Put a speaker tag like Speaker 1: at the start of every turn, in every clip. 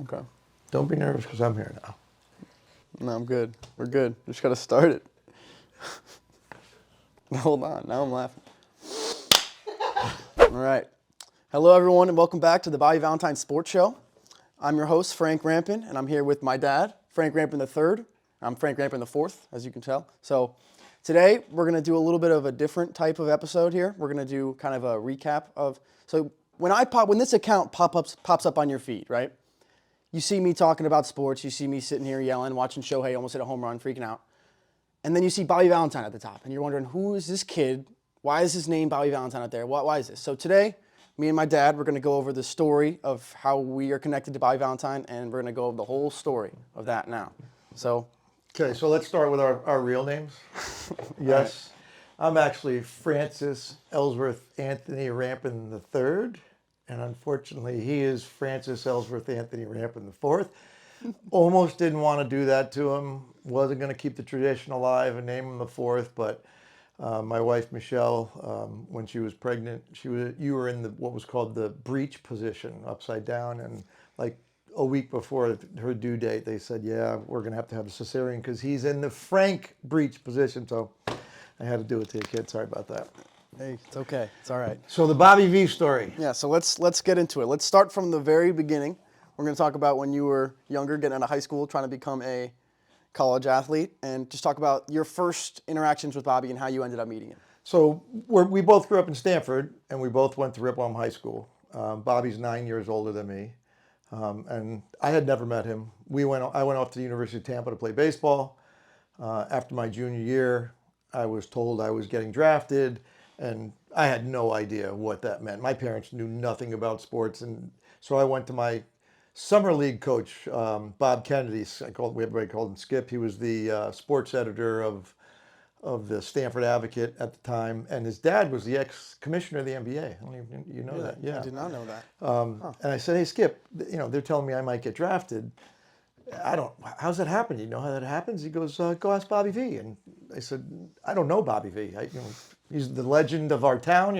Speaker 1: Okay.
Speaker 2: Don't be nervous because I'm here now.
Speaker 1: No, I'm good. We're good. Just got to start it. Hold on. Now I'm laughing. All right. Hello, everyone, and welcome back to the Bobby Valentine Sports Show. I'm your host, Frank Rampin, and I'm here with my dad, Frank Rampin III. I'm Frank Rampin IV, as you can tell. So today, we're going to do a little bit of a different type of episode here. We're going to do kind of a recap of... So when this account pops up on your feed, right? You see me talking about sports. You see me sitting here yelling, watching Shohei almost hit a home run, freaking out. And then you see Bobby Valentine at the top. And you're wondering, who is this kid? Why is his name Bobby Valentine out there? Why is this? So today, me and my dad, we're going to go over the story of how we are connected to Bobby Valentine. And we're going to go over the whole story of that now. So.
Speaker 2: Okay, so let's start with our real names. Yes. Right. I'm actually Francis Ellsworth Anthony Rampin III. And unfortunately, he is Francis Ellsworth Anthony Rampin IV. Almost didn't want to do that to him. Wasn't going to keep the tradition alive and name him the fourth. But my wife, Michelle, when she was pregnant, you were in what was called the breech position, upside down. And like a week before her due date, they said, yeah, we're going to have a cesarean because he's in the Frank breech position. So I had to do it to your kid. Sorry about that.
Speaker 1: Hey, it's okay. It's all right.
Speaker 2: So the Bobby V story.
Speaker 1: Yeah, so let's get into it. Let's start from the very beginning. We're going to talk about when you were younger, getting out of high school, trying to become a college athlete, and just talk about your first interactions with Bobby and how you ended up meeting him.
Speaker 2: So we both grew up in Stanford, and we both went to Ripon High School. Bobby's 9 years older than me, and I had never met him. I went off to the University of Tampa to play baseball. After my junior year, I was told I was getting drafted. And I had no idea what that meant. My parents knew nothing about sports. And so I went to my summer league coach, Bob Kennedy. Everybody called him Skip. He was the sports editor of the Stanford Advocate at the time. And his dad was the ex-commissioner of the NBA. I don't even, you know that? Yeah.
Speaker 1: I did not know that.
Speaker 2: And I said, hey, Skip, they're telling me I might get drafted. How's that happen? You know how that happens? He goes, go ask Bobby V. And I said, I don't know Bobby V. He's the legend of our town.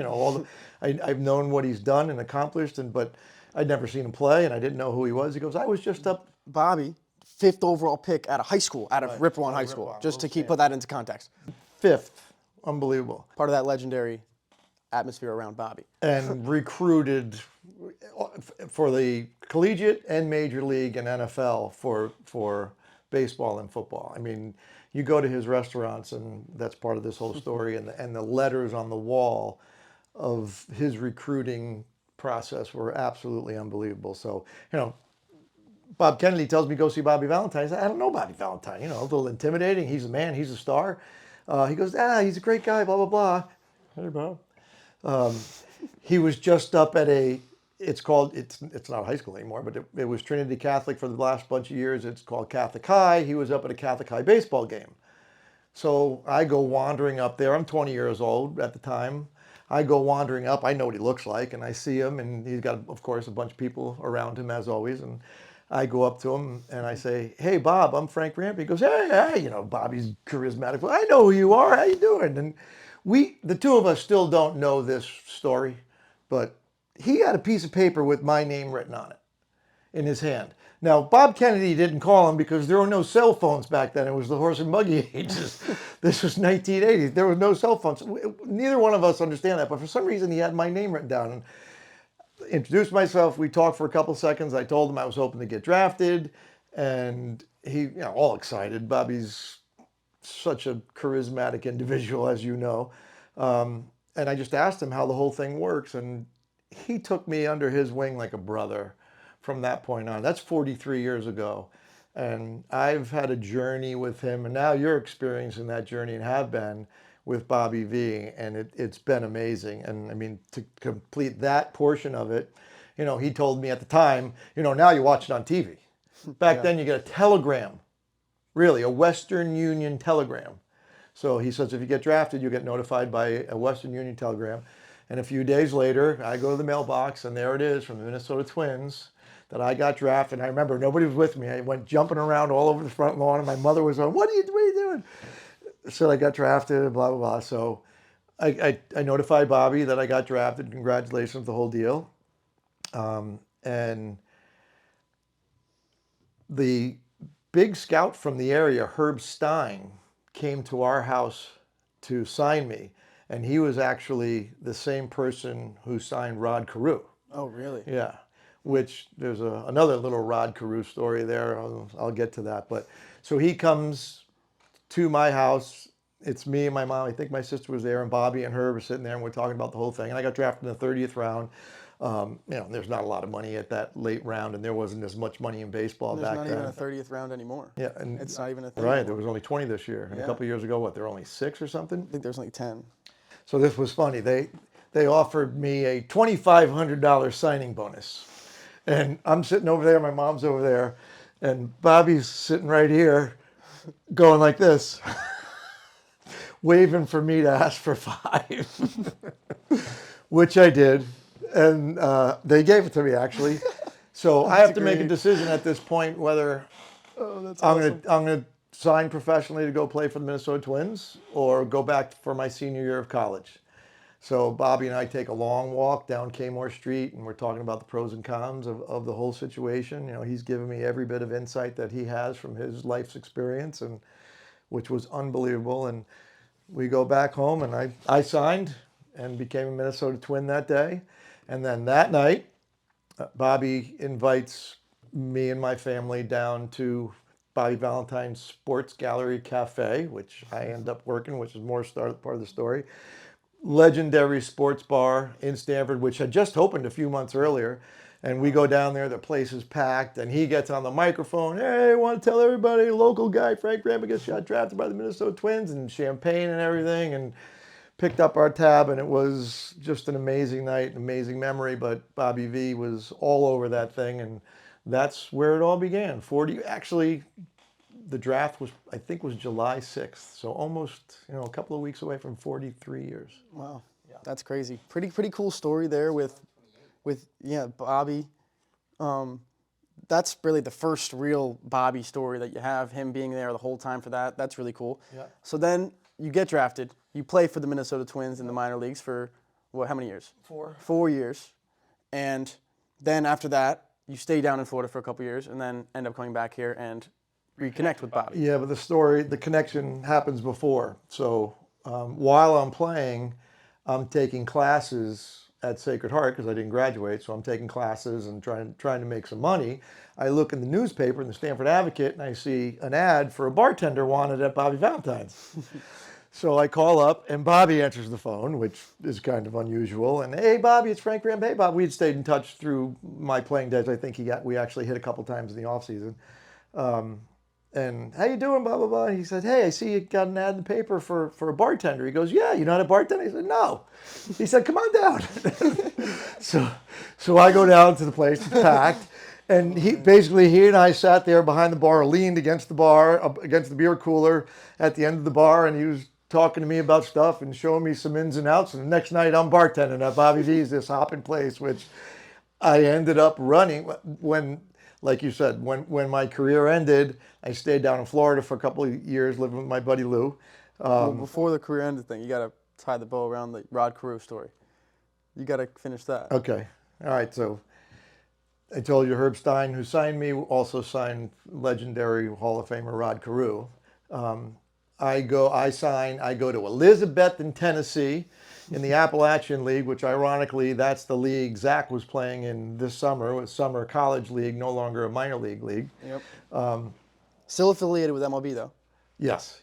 Speaker 2: I've known what he's done and accomplished, but I'd never seen him play, and I didn't know who he was. He goes, I was just up.
Speaker 1: Bobby, 5th overall pick out of high school, out of Ripon High School, just to put that into context.
Speaker 2: 5th. Unbelievable.
Speaker 1: Part of that legendary atmosphere around Bobby.
Speaker 2: And recruited for the collegiate and major league and NFL for baseball and football. I mean, you go to his restaurants, and that's part of this whole story, and the letters on the wall of his recruiting process were absolutely unbelievable. So, Bob Kennedy tells me go see Bobby Valentine. I said, I don't know Bobby Valentine. A little intimidating. He's a man. He's a star. He goes, he's a great guy, blah, blah, blah. Hey, Bob. He was just up at it's not high school anymore, but it was Trinity Catholic for the last bunch of years. It's called Catholic High. He was up at a Catholic High baseball game. So I go wandering up there. I'm 20 years old at the time. I go wandering up. I know what he looks like, and I see him, and he's got, of course, a bunch of people around him, as always. And I go up to him, and I say, hey, Bob, I'm Frank Rampin. He goes, hey, Bobby's charismatic. I know who you are. How you doing? And the two of us still don't know this story, but he had a piece of paper with my name written on it in his hand. Now, Bob Kennedy didn't call him because there were no cell phones back then. It was the horse and buggy ages. This was 1980. There were no cell phones. Neither one of us understand that, but for some reason he had my name written down. And introduced myself. We talked for a couple seconds. I told him I was hoping to get drafted, and he, all excited. Bobby's such a charismatic individual, as you know. And I just asked him how the whole thing works, and he took me under his wing like a brother from that point on. That's 43 years ago. And I've had a journey with him, and now you're experiencing that journey and have been with Bobby V, and it's been amazing. And I mean, to complete that portion of it, he told me at the time, now you watch it on TV. Back then you get a telegram, really, a Western Union telegram. So he says, if you get drafted, you get notified by a Western Union telegram. And a few days later, I go to the mailbox, and there it is from the Minnesota Twins that I got drafted. And I remember nobody was with me. I went jumping around all over the front lawn, and my mother was on, what are you doing? So I got drafted, blah, blah, blah. So I notified Bobby that I got drafted. Congratulations, the whole deal. And the big scout from the area, Herb Stein, came to our house to sign me. And he was actually the same person who signed Rod Carew.
Speaker 1: Oh, really?
Speaker 2: Yeah, which there's another little Rod Carew story there. I'll get to that. But so he comes to my house. It's me and my mom. I think my sister was there, and Bobby and her were sitting there, and we're talking about the whole thing. And I got drafted in the 30th round. There's not a lot of money at that late round, and there wasn't as much money in baseball
Speaker 1: There's
Speaker 2: back
Speaker 1: not
Speaker 2: then.
Speaker 1: even a 30th round anymore.
Speaker 2: Yeah, and
Speaker 1: It's not even a thing
Speaker 2: right.
Speaker 1: anymore.
Speaker 2: There was only 20 this year, and
Speaker 1: Yeah.
Speaker 2: a couple of years ago, there were only 6 or something.
Speaker 1: I think there's like 10.
Speaker 2: So this was funny. They offered me a $2,500 signing bonus. And I'm sitting over there, my mom's over there, and Bobby's sitting right here going like this, waving for me to ask for 5, which I did. And they gave it to me, actually. So I have to make a
Speaker 1: great.
Speaker 2: decision at this point whether
Speaker 1: That's
Speaker 2: I'm gonna sign professionally to go play for the Minnesota Twins or go back for my senior year of college. So Bobby and I take a long walk down Kmore Street, and we're talking about the pros and cons of the whole situation. He's given me every bit of insight that he has from his life's experience, and which was unbelievable. And we go back home, and I signed and became a Minnesota Twin that day. And then that night, Bobby invites me and my family down to Bobby Valentine Sports Gallery Cafe, which I end up working, which is more part of the story. Legendary sports bar in Stamford, which had just opened a few months earlier. And we go down there, the place is packed, and he gets on the microphone, "Hey, I want to tell everybody, local guy, Frank Rampin, gets drafted by the Minnesota Twins," and champagne and everything, and picked up our tab, and it was just an amazing night, an amazing memory. But Bobby V was all over that thing, and that's where it all began. Actually, the draft was July 6th, so almost a couple of weeks away from 43 years.
Speaker 1: Wow, that's crazy. Pretty cool story there with Bobby. That's really the first real Bobby story that you have, him being there the whole time for that. That's really cool.
Speaker 2: Yeah.
Speaker 1: So then you get drafted. You play for the Minnesota Twins in the minor leagues for how many years?
Speaker 2: 4.
Speaker 1: 4 years. And then after that, you stay down in Florida for a couple years and then end up coming back here and reconnect with Bobby.
Speaker 2: Yeah, but the connection happens before. So while I'm playing, I'm taking classes at Sacred Heart because I didn't graduate. So I'm taking classes and trying to make some money. I look in the newspaper in the Stamford Advocate, and I see an ad for a bartender wanted at Bobby Valentine's. So I call up, and Bobby answers the phone, which is kind of unusual. And, "Hey, Bobby, it's Frank Rampin." "Hey, Bob." We had stayed in touch through my playing days. I think we actually hit a couple times in the off season. And, "How you doing, blah, blah, blah." And he said, "Hey, I see you got an ad in the paper for a bartender." He goes, "Yeah, you know how to bartend?" I said, "No." He said, "Come on down." So I go down to the place, it's packed. And he and I sat there behind the bar, leaned against the bar, against the beer cooler at the end of the bar, and he was talking to me about stuff and showing me some ins and outs. And the next night I'm bartending at Bobby V's, this hopping place, which I ended up running when, like you said, when my career ended. I stayed down in Florida for a couple of years, living with my buddy Lou.
Speaker 1: Well, before the career ended thing, you got to tie the bow around the Rod Carew story. You got to finish that.
Speaker 2: Okay. All right. So I told you Herb Stein, who signed me, also signed legendary Hall of Famer Rod Carew. I go to Elizabeth in Tennessee in the Appalachian League, which ironically, that's the league Zach was playing in this summer. It was summer college league, no longer a minor league.
Speaker 1: Yep. Still affiliated with MLB though.
Speaker 2: Yes.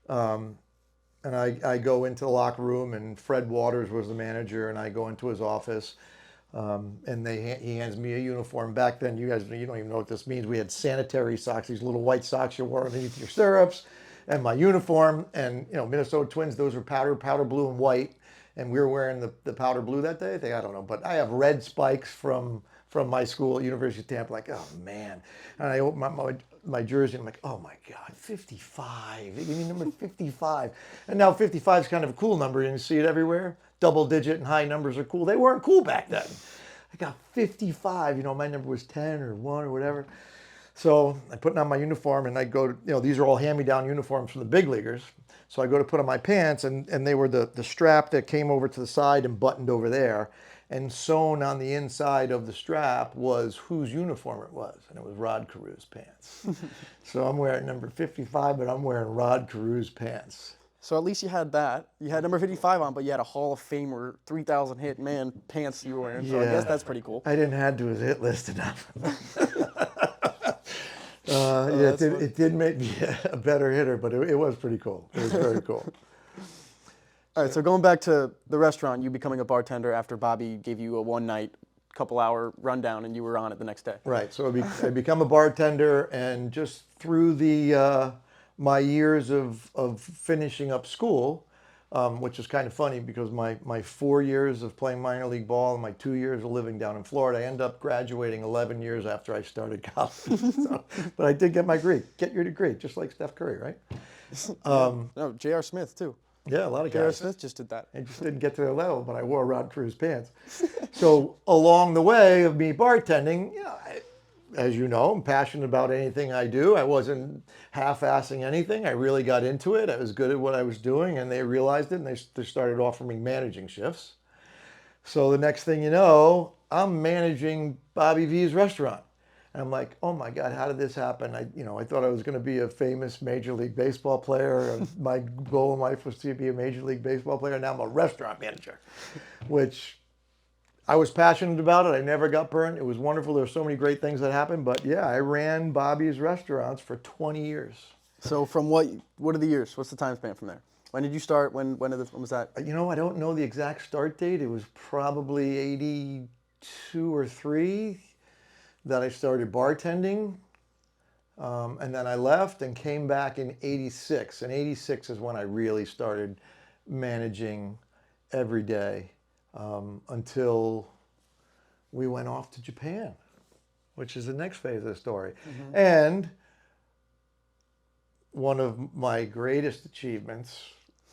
Speaker 2: And I go into the locker room, and Fred Waters was the manager, and I go into his office, and he hands me a uniform. Back then, you don't even know what this means. We had sanitary socks, these little white socks you wore underneath your stirrups, and my uniform. And Minnesota Twins, those were powder blue and white, and we were wearing the powder blue that day. I don't know, but I have red spikes from my school at University of Tampa. Like, oh man! And I open my jersey, and I'm like, oh my God, 55. You mean number 55? And now 55 is kind of a cool number, and you see it everywhere. Double digit and high numbers are cool. They weren't cool back then. I got 55. My number was 10 or 1 or whatever. So I put on my uniform, and I go to, these are all hand-me-down uniforms from the big leaguers. So I go to put on my pants, and they were the strap that came over to the side and buttoned over there. and sewn on the inside of the strap was whose uniform it was, and it was Rod Carew's pants. So I'm wearing number 55, but I'm wearing Rod Carew's pants.
Speaker 1: So at least you had that. You had number 55 on, but you had a Hall of Famer 3,000 hit man pants you were wearing. So I guess that's pretty cool.
Speaker 2: I didn't add to his hit list enough. It did make me a better hitter, but it was pretty cool. It was very cool.
Speaker 1: All right, so going back to the restaurant, you becoming a bartender after Bobby gave you a one-night, couple-hour rundown, and you were on it the next day.
Speaker 2: Right. So I become a bartender, and just through my years of finishing up school, which is kind of funny because my 4 years of playing minor league ball and my 2 years of living down in Florida, I ended up graduating 11 years after I started college. But I did get my degree. Get your degree, just like Steph Curry, right?
Speaker 1: No, J.R. Smith, too.
Speaker 2: Yeah, a lot of
Speaker 1: J.R.
Speaker 2: guys.
Speaker 1: Smith just did that.
Speaker 2: I just didn't get to their level, but I wore Rod Carew's pants. So along the way of me bartending, as you know, I'm passionate about anything I do. I wasn't half-assing anything. I really got into it. I was good at what I was doing, and they realized it, and they started offering me managing shifts. So the next thing you know, I'm managing Bobby V's restaurant. And I'm like, oh my God, how did this happen? I thought I was going to be a famous Major League Baseball player. And my goal in life was to be a Major League Baseball player. Now I'm a restaurant manager, which I was passionate about it. I never got burned. It was wonderful. There were so many great things that happened. But yeah, I ran Bobby's restaurants for 20 years.
Speaker 1: So from what are the years? What's the time span from there? When did you start? When was that?
Speaker 2: I don't know the exact start date. It was probably 82 or 3 that I started bartending. And then I left and came back in 86. And 86 is when I really started managing every day until we went off to Japan, which is the next phase of the story. Mm-hmm. And one of my greatest achievements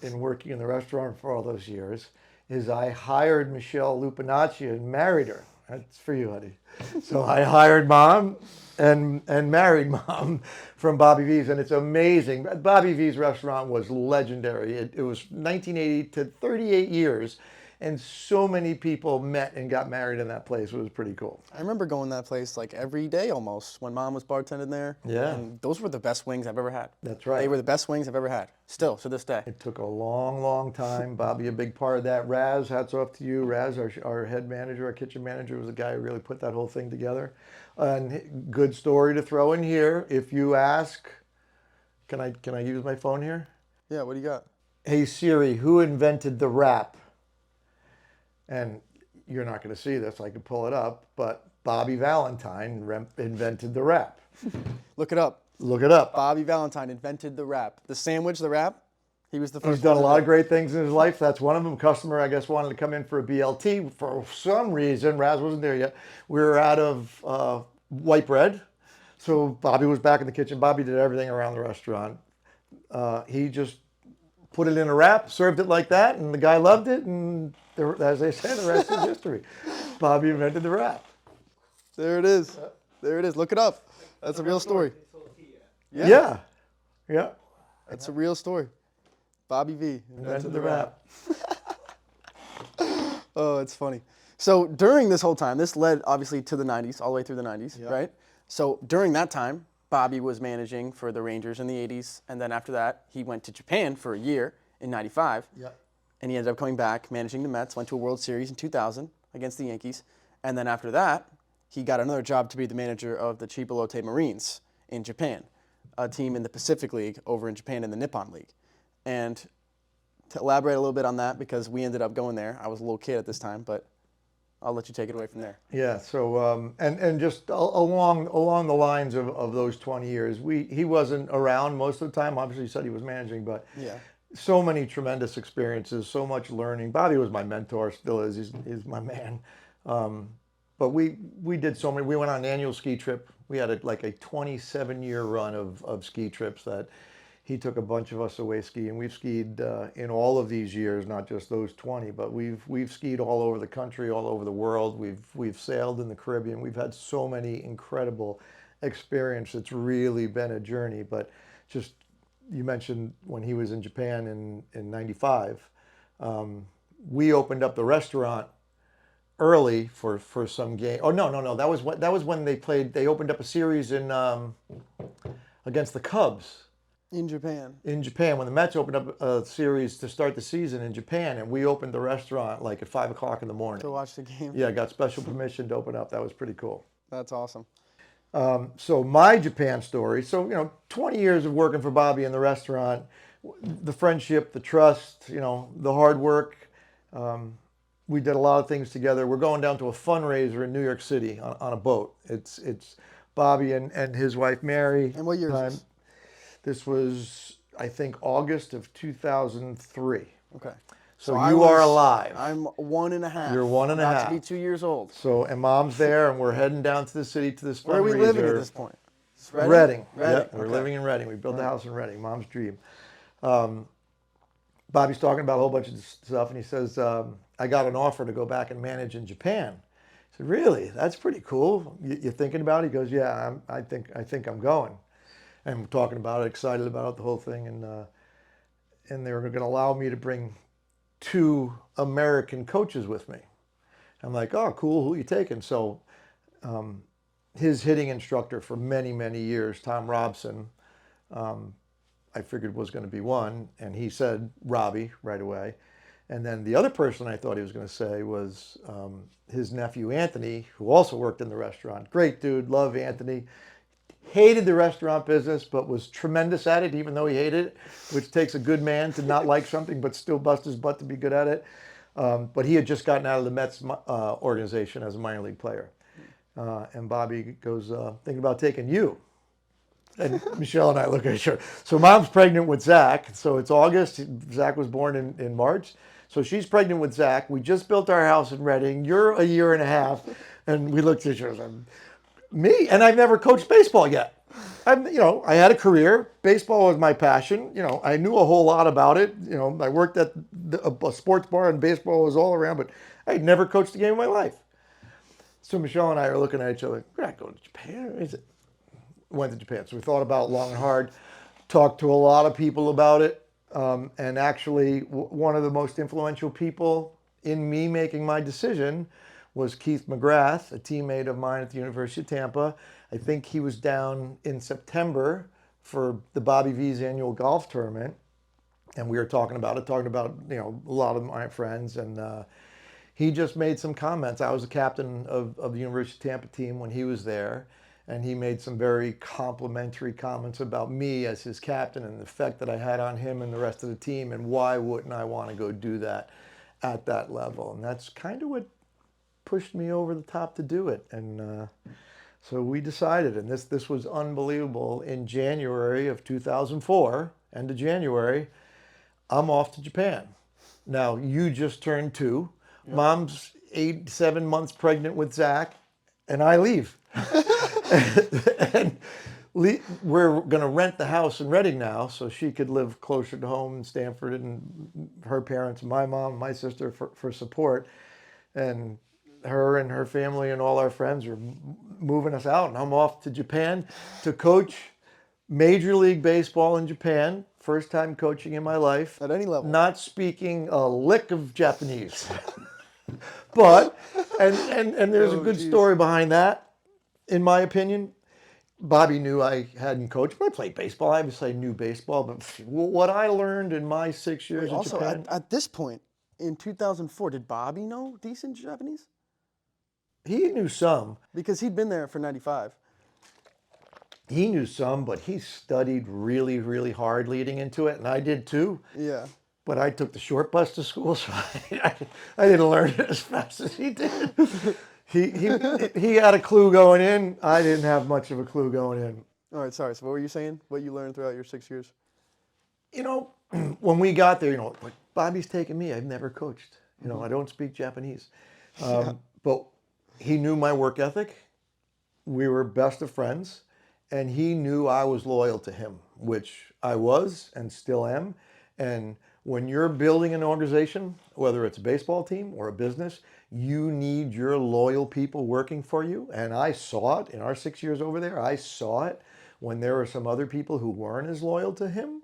Speaker 2: in working in the restaurant for all those years is I hired Michelle Lupinacci and married her. That's for you, honey. So I hired Mom and married Mom from Bobby V's, and it's amazing. Bobby V's restaurant was legendary. It was 1980 to 38 years, and so many people met and got married in that place. It was pretty cool.
Speaker 1: I remember going to that place like every day almost when Mom was bartending there.
Speaker 2: Yeah.
Speaker 1: And those were the best wings I've ever had.
Speaker 2: That's right.
Speaker 1: They were the best wings I've ever had, still to this day.
Speaker 2: It took a long, long time. Bobby, a big part of that. Raz, hats off to you. Raz, our head manager, our kitchen manager, was the guy who really put that whole thing together. And good story to throw in here. If you ask, can I use my phone here?
Speaker 1: Yeah, what do you got?
Speaker 2: Hey Siri, who invented the wrap? And you're not going to see this. I can pull it up, but Bobby Valentine invented the wrap.
Speaker 1: Look it up.
Speaker 2: Look it up.
Speaker 1: Bobby Valentine invented the wrap. The sandwich, the wrap. He was the first.
Speaker 2: He's done a lot of great things in his life. That's one of them. Customer, I guess, wanted to come in for a BLT for some reason. Raz wasn't there yet. We were out of white bread, so Bobby was back in the kitchen. Bobby did everything around the restaurant. He just put it in a wrap, served it like that, and the guy loved it. And as they say, the rest is history. Bobby invented the wrap.
Speaker 1: There it is. There it is. Look it up. That's a real story.
Speaker 2: Yeah.
Speaker 1: That's a real story. Bobby V
Speaker 2: invented the wrap.
Speaker 1: Oh, it's funny. So during this whole time, this led obviously to the 90s, all the way through the 90s, right? So during that time, Bobby was managing for the Rangers in the 80s, and then after that, he went to Japan for a year in 95.
Speaker 2: Yep.
Speaker 1: And he ended up coming back, managing the Mets, went to a World Series in 2000 against the Yankees. And then after that, he got another job to be the manager of the Chiba Lotte Marines in Japan, a team in the Pacific League over in Japan in the Nippon League. And to elaborate a little bit on that, because we ended up going there. I was a little kid at this time, but I'll let you take it away from there.
Speaker 2: Yeah. So and just along the lines of those 20 years, he wasn't around most of the time. Obviously, he said he was managing, but
Speaker 1: yeah,
Speaker 2: so many tremendous experiences, so much learning. Bobby was my mentor, still is. He's my man. But we did so many. We went on an annual ski trip. We had a 27-year run of ski trips that he took a bunch of us away skiing. We've skied in all of these years, not just those 20, but we've skied all over the country, all over the world. We've sailed in the Caribbean. We've had so many incredible experiences. It's really been a journey. But just, you mentioned when he was in Japan in 95, we opened up the restaurant early for some game. Oh no, that was when they played. They opened up a series in against the Cubs
Speaker 1: In Japan.
Speaker 2: in Japan, when the Mets opened up a series to start the season in Japan, and we opened the restaurant like at 5 o'clock in the morning.
Speaker 1: To watch the game.
Speaker 2: Yeah, got special permission to open up. That was pretty cool.
Speaker 1: That's awesome.
Speaker 2: So my Japan story. So 20 years of working for Bobby in the restaurant, the friendship, the trust, the hard work. We did a lot of things together. We're going down to a fundraiser in New York City on a boat. It's Bobby and his wife Mary.
Speaker 1: And what year is this?
Speaker 2: This was, I think, August of 2003.
Speaker 1: Okay.
Speaker 2: So you are alive.
Speaker 1: I'm 1.5.
Speaker 2: You're 1.5.
Speaker 1: About to be 2 years old.
Speaker 2: So, and Mom's there, and we're heading down to the city to this fundraiser.
Speaker 1: Where are we living at this point?
Speaker 2: Reading.
Speaker 1: Reading.
Speaker 2: Yep, we're living in Reading. We built a house in Reading. Mom's dream. Bobby's talking about a whole bunch of stuff, and he says, I got an offer to go back and manage in Japan. I said, really? That's pretty cool. You thinking about it? He goes, yeah, I think I'm going. And we're talking about it, excited about it, the whole thing, and they were going to allow me to bring 2 American coaches with me. I'm like, oh, cool. Who are you taking? So his hitting instructor for many, many years, Tom Robson, I figured was going to be one, and he said Robbie right away. And then the other person I thought he was going to say was his nephew Anthony, who also worked in the restaurant. Great dude, love Anthony. Hated the restaurant business, but was tremendous at it, even though he hated it, which takes a good man to not like something, but still bust his butt to be good at it. But he had just gotten out of the Mets organization as a minor league player. And Bobby goes, thinking about taking you. And Michelle and I look at each other. So Mom's pregnant with Zach. So it's August. Zach was born in March. So she's pregnant with Zach. We just built our house in Reading. You're a year and a half. And we looked at each other. Me? And I've never coached baseball yet. I had a career. Baseball was my passion. I knew a whole lot about it. I worked at a sports bar and baseball was all around, but I had never coached a game in my life. So Michelle and I are looking at each other. We're not going to Japan. Is it? Went to Japan. So we thought about it long and hard, talked to a lot of people about it. And actually, one of the most influential people in me making my decision was Keith McGrath, a teammate of mine at the University of Tampa. I think he was down in September for the Bobby V's annual golf tournament. And we were talking about a lot of my friends. And he just made some comments. I was the captain of the University of Tampa team when he was there. And he made some very complimentary comments about me as his captain and the effect that I had on him and the rest of the team. And why wouldn't I want to go do that at that level? And that's kind of what pushed me over the top to do it. And so we decided, and this was unbelievable. In January of 2004, end of January, I'm off to Japan. Now, you just turned 2. Yep. Mom's 7 months pregnant with Zach, and I leave. And we're going to rent the house in Reading now so she could live closer to home in Stamford, and her parents, my mom, my sister for support. And her and her family and all our friends are moving us out, and I'm off to Japan to coach Major League Baseball in Japan. First time coaching in my life.
Speaker 1: At any level.
Speaker 2: Not speaking a lick of Japanese. But, and there's a good story behind that, in my opinion. Bobby knew I hadn't coached, but I played baseball. I obviously knew baseball, but what I learned in my 6 years in
Speaker 1: also,
Speaker 2: Japan.
Speaker 1: at this point, in 2004, did Bobby know decent Japanese?
Speaker 2: He knew some.
Speaker 1: Because he'd been there for 95.
Speaker 2: He knew some, but he studied really, really hard leading into it, and I did too.
Speaker 1: Yeah.
Speaker 2: But I took the short bus to school, so I didn't learn it as fast as he did. He had a clue going in. I didn't have much of a clue going in.
Speaker 1: All right, sorry. So what were you saying? What you learned throughout your 6 years?
Speaker 2: When we got there, like Bobby's taking me. I've never coached. I don't speak Japanese. But he knew my work ethic. We were best of friends. And he knew I was loyal to him, which I was and still am. And when you're building an organization, whether it's a baseball team or a business, you need your loyal people working for you. And I saw it in our 6 years over there. I saw it when there were some other people who weren't as loyal to him,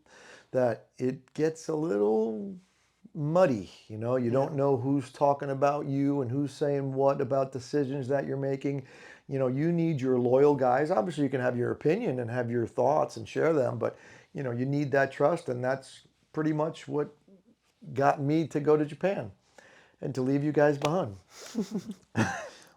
Speaker 2: that it gets a little muddy. You know, you don't know who's talking about you and who's saying what about decisions that you're making. You know, you need your loyal guys. Obviously, you can have your opinion and have your thoughts and share them, but you know, you need that trust, and that's pretty much what got me to go to Japan and to leave you guys behind.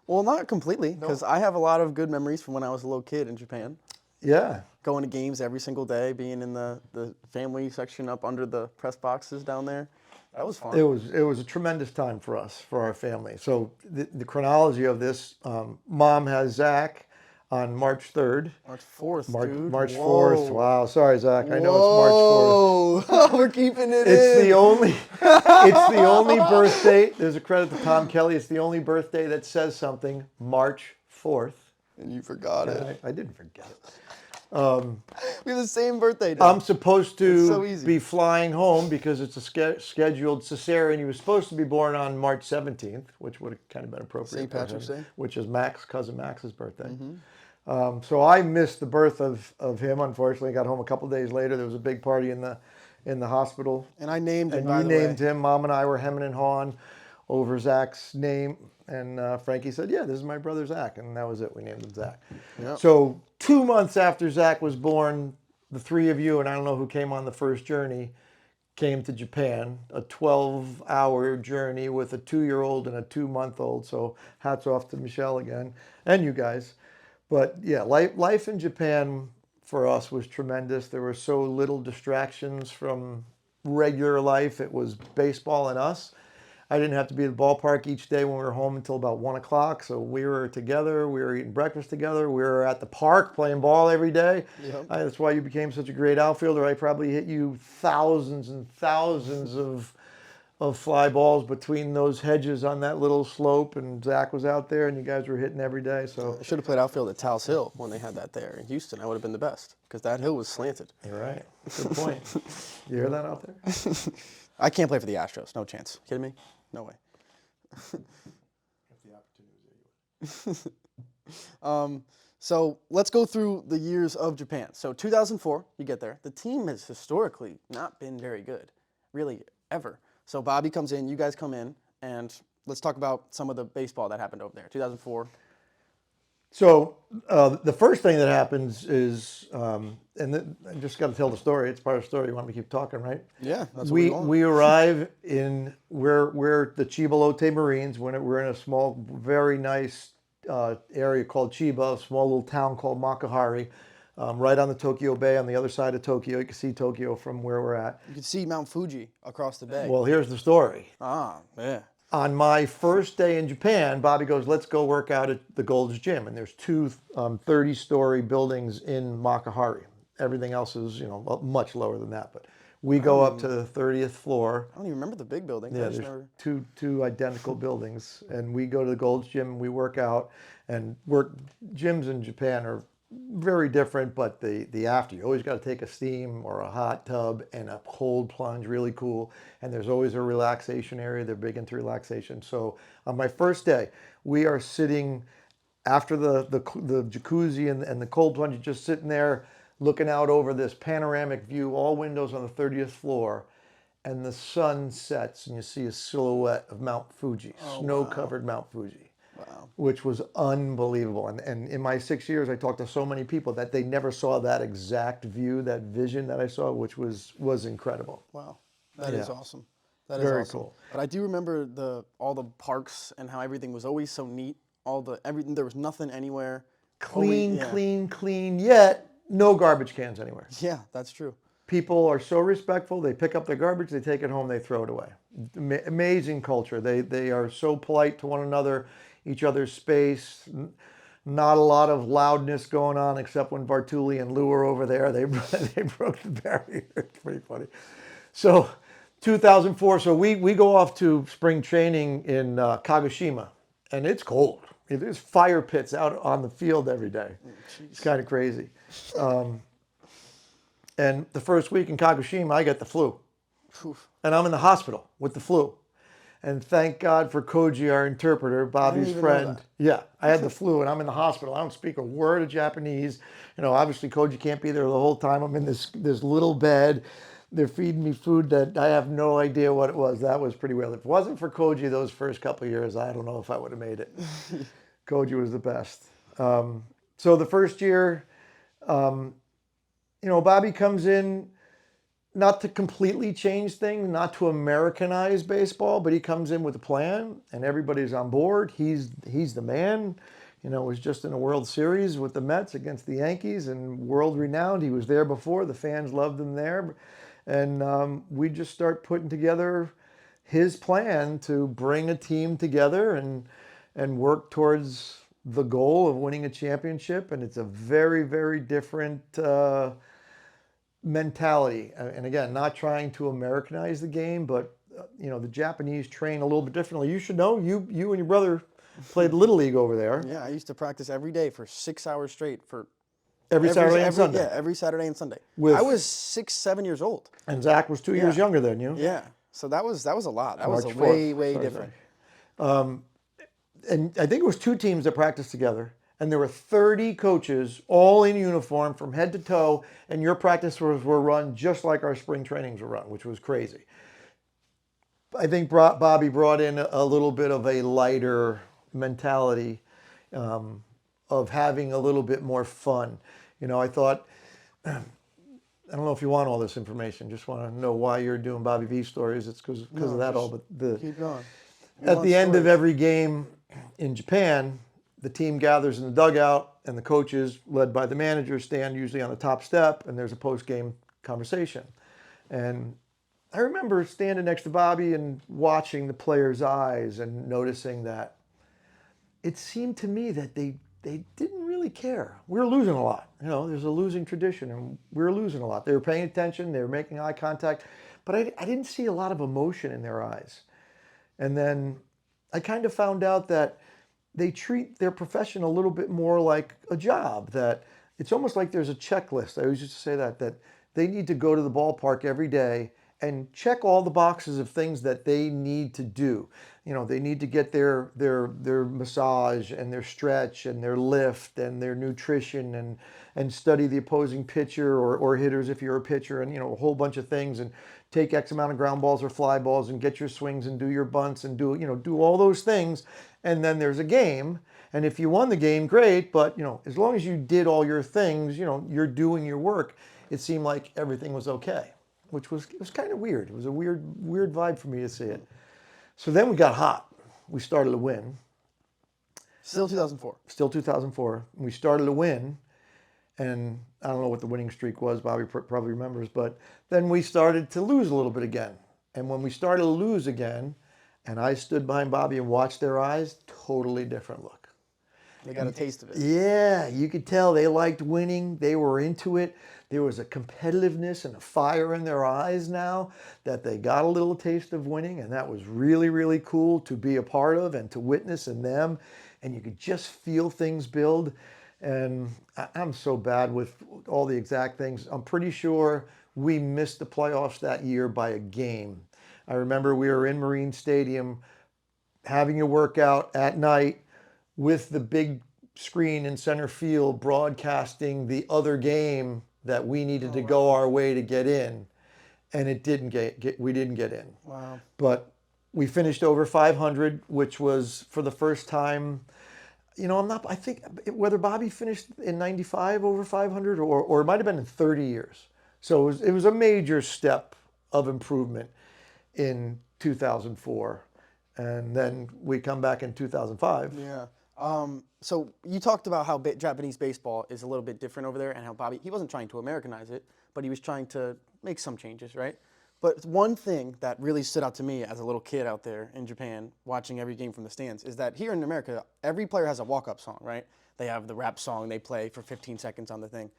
Speaker 1: Well, not completely, because I have a lot of good memories from when I was a little kid in Japan.
Speaker 2: Yeah.
Speaker 1: Going to games every single day, being in the family section up under the press boxes down there. That was fun.
Speaker 2: It was a tremendous time for us, for our family. So the chronology of this, Mom has Zach on March 3rd.
Speaker 1: March 4th, dude.
Speaker 2: March
Speaker 1: Whoa.
Speaker 2: 4th. Wow, sorry, Zach. I know it's March 4th.
Speaker 1: Whoa, we're keeping it
Speaker 2: It's
Speaker 1: in.
Speaker 2: it's the only birth date. There's a credit to Tom Kelly. It's the only birthday that says something. March 4th.
Speaker 1: And you forgot it.
Speaker 2: I didn't forget it.
Speaker 1: We have the same birthday day.
Speaker 2: I'm supposed
Speaker 1: It's so
Speaker 2: to
Speaker 1: easy.
Speaker 2: be flying home because it's a scheduled cesarean. He was supposed to be born on March 17th, which would have kind of been appropriate.
Speaker 1: St. Patrick's Day.
Speaker 2: Which is cousin Max's birthday. So I missed the birth of him. Unfortunately, got home a couple days later. There was a big party in the hospital.
Speaker 1: And I named him,
Speaker 2: And
Speaker 1: by
Speaker 2: you
Speaker 1: the
Speaker 2: named
Speaker 1: way.
Speaker 2: him. Mom and I were hemming and hawing over Zach's name. And Frankie said, yeah, this is my brother Zach. And that was it. We named him Zach.
Speaker 1: Yep.
Speaker 2: So 2 months after Zach was born, the three of you, and I don't know who came on the first journey, came to Japan, a 12-hour journey with a 2-year-old and a 2-month-old. So hats off to Michelle again and you guys. But yeah, life in Japan for us was tremendous. There were so little distractions from regular life. It was baseball and us. I didn't have to be at the ballpark each day when we were home until about 1 o'clock. So we were together. We were eating breakfast together. We were at the park playing ball every day.
Speaker 1: Yep.
Speaker 2: That's why you became such a great outfielder. I probably hit you thousands and thousands of fly balls between those hedges on that little slope. And Zach was out there, and you guys were hitting every day. So
Speaker 1: I should have played outfield at Taos Hill when they had that there in Houston. I would have been the best because that hill was slanted.
Speaker 2: you're right. Good point. You hear that out there?
Speaker 1: I can't play for the Astros. No chance. Kidding me? No way. So let's go through the years of Japan. So 2004, you get there. The team has historically not been very good, really, ever. So Bobby comes in, you guys come in, and let's talk about some of the baseball that happened over there. 2004.
Speaker 2: So the first thing that happens is, I just got to tell the story. It's part of the story. You want me to keep talking, right?
Speaker 1: Yeah, that's what
Speaker 2: we
Speaker 1: want.
Speaker 2: we arrive in we're the Chiba Lotte Marines. We're in a small, very nice area called Chiba, a small little town called Makahari, right on the Tokyo Bay on the other side of Tokyo. You can see Tokyo from where we're at.
Speaker 1: You can see Mount Fuji across the bay.
Speaker 2: Well, here's the story.
Speaker 1: Yeah.
Speaker 2: On my first day in Japan, Bobby goes, let's go work out at the Gold's Gym. And there's two 30-story buildings in Makahari. Everything else is, much lower than that. But we go up to the 30th floor.
Speaker 1: I don't even remember the big building.
Speaker 2: Yeah, there's two identical buildings. And we go to the Gold's Gym and we work out. And gyms in Japan are very different, but the after, you always got to take a steam or a hot tub and a cold plunge, really cool. And there's always a relaxation area. They're big into relaxation. So on my first day, we are sitting after the jacuzzi and the cold plunge, just sitting there looking out over this panoramic view, all windows on the 30th floor. And the sun sets and you see a silhouette of Mount Fuji, snow-covered Mount Fuji.
Speaker 1: Wow.
Speaker 2: Which was unbelievable. And in my 6 years, I talked to so many people that they never saw that exact view, that vision that I saw, which was incredible.
Speaker 1: Wow. That is awesome. That is
Speaker 2: Very
Speaker 1: awesome.
Speaker 2: cool.
Speaker 1: But I do remember all the parks and how everything was always so neat. Everything, there was nothing anywhere.
Speaker 2: Clean, yet no garbage cans anywhere.
Speaker 1: Yeah, that's true.
Speaker 2: People are so respectful. They pick up their garbage, they take it home, they throw it away. Amazing culture. They are so polite to one another, each other's space. Not a lot of loudness going on, except when Bartuli and Lou are over there. They broke the barrier. It's pretty funny. So 2004, so we go off to spring training in Kagoshima, and it's cold. There's fire pits out on the field every day. It's kind of crazy. And the first week in Kagoshima, I get the flu.
Speaker 1: Oof.
Speaker 2: And I'm in the hospital with the flu. And thank God for Koji, our interpreter, Bobby's friend. Yeah, I had the flu and I'm in the hospital. I don't speak a word of Japanese. Obviously Koji can't be there the whole time. I'm in this little bed. they're feeding me food that I have no idea what it was. That was pretty weird. If it wasn't for Koji those first couple of years, I don't know if I would have made it. Koji was the best. So the first year, Bobby comes in not to completely change things, not to Americanize baseball, but he comes in with a plan and everybody's on board. He's the man. Was just in a World Series with the Mets against the Yankees and world renowned. He was there before. The fans loved him there. And we just start putting together his plan to bring a team together and work towards the goal of winning a championship. And it's a very, very different mentality. And again, not trying to Americanize the game, but the Japanese train a little bit differently. You should know, you and your brother played Little League over there.
Speaker 1: Yeah, I used to practice every day for 6 hours straight for
Speaker 2: every Saturday and Sunday.
Speaker 1: Yeah, every Saturday and Sunday.
Speaker 2: With-
Speaker 1: I was 6, 7 years old.
Speaker 2: And Zach was 2 years younger than you.
Speaker 1: Yeah, so that was a lot. That was
Speaker 2: March
Speaker 1: way
Speaker 2: 4th.
Speaker 1: different.
Speaker 2: And I think it was 2 teams that practiced together. And there were 30 coaches all in uniform from head to toe. And your practices were run just like our spring trainings were run, which was crazy. I think Bobby brought in a little bit of a lighter mentality of having a little bit more fun. I thought, I don't know if you want all this information. Just want to know why you're doing Bobby V stories. It's because of that all. But
Speaker 1: Keep going.
Speaker 2: at the end of every game in Japan, the team gathers in the dugout, and the coaches, led by the manager, stand usually on the top step, and there's a post-game conversation. And I remember standing next to Bobby and watching the players' eyes and noticing that it seemed to me that they didn't really care. We were losing a lot. There's a losing tradition, and we were losing a lot. They were paying attention. They were making eye contact. But I didn't see a lot of emotion in their eyes. And then I kind of found out that they treat their profession a little bit more like a job, that it's almost like there's a checklist. I always used to say that they need to go to the ballpark every day and check all the boxes of things that they need to do. They need to get their massage and their stretch and their lift and their nutrition and study the opposing pitcher or hitters if you're a pitcher, and a whole bunch of things, and take X amount of ground balls or fly balls and get your swings and do your bunts and do all those things. And then there's a game. And if you won the game, great. But, as long as you did all your things, you're doing your work, it seemed like everything was okay, which was kind of weird. It was a weird vibe for me to see it. So then we got hot. We started to win.
Speaker 1: Still 2004.
Speaker 2: Still 2004. We started to win. And I don't know what the winning streak was. Bobby probably remembers. But then we started to lose a little bit again. And when we started to lose again, and I stood behind Bobby and watched their eyes, totally different look.
Speaker 1: They got a taste of it.
Speaker 2: Yeah, you could tell they liked winning. They were into it. There was a competitiveness and a fire in their eyes now that they got a little taste of winning. And that was really, really cool to be a part of and to witness in them. And you could just feel things build. And I'm so bad with all the exact things. I'm pretty sure we missed the playoffs that year by a game. I remember we were in Marine Stadium having a workout at night with the big screen in center field broadcasting the other game that we needed to go our way to get in. And it didn't we didn't get in.
Speaker 1: Wow.
Speaker 2: But we finished over 500, which was for the first time. I think whether Bobby finished in 95 over 500 or it might have been in 30 years. So it was a major step of improvement in 2004. And then we come back in 2005.
Speaker 1: Yeah. So you talked about how Japanese baseball is a little bit different over there and how Bobby, he wasn't trying to Americanize it, but he was trying to make some changes, right? But one thing that really stood out to me as a little kid out there in Japan, watching every game from the stands, is that here in America, every player has a walk-up song, right? They have the rap song they play for 15 seconds on the thing.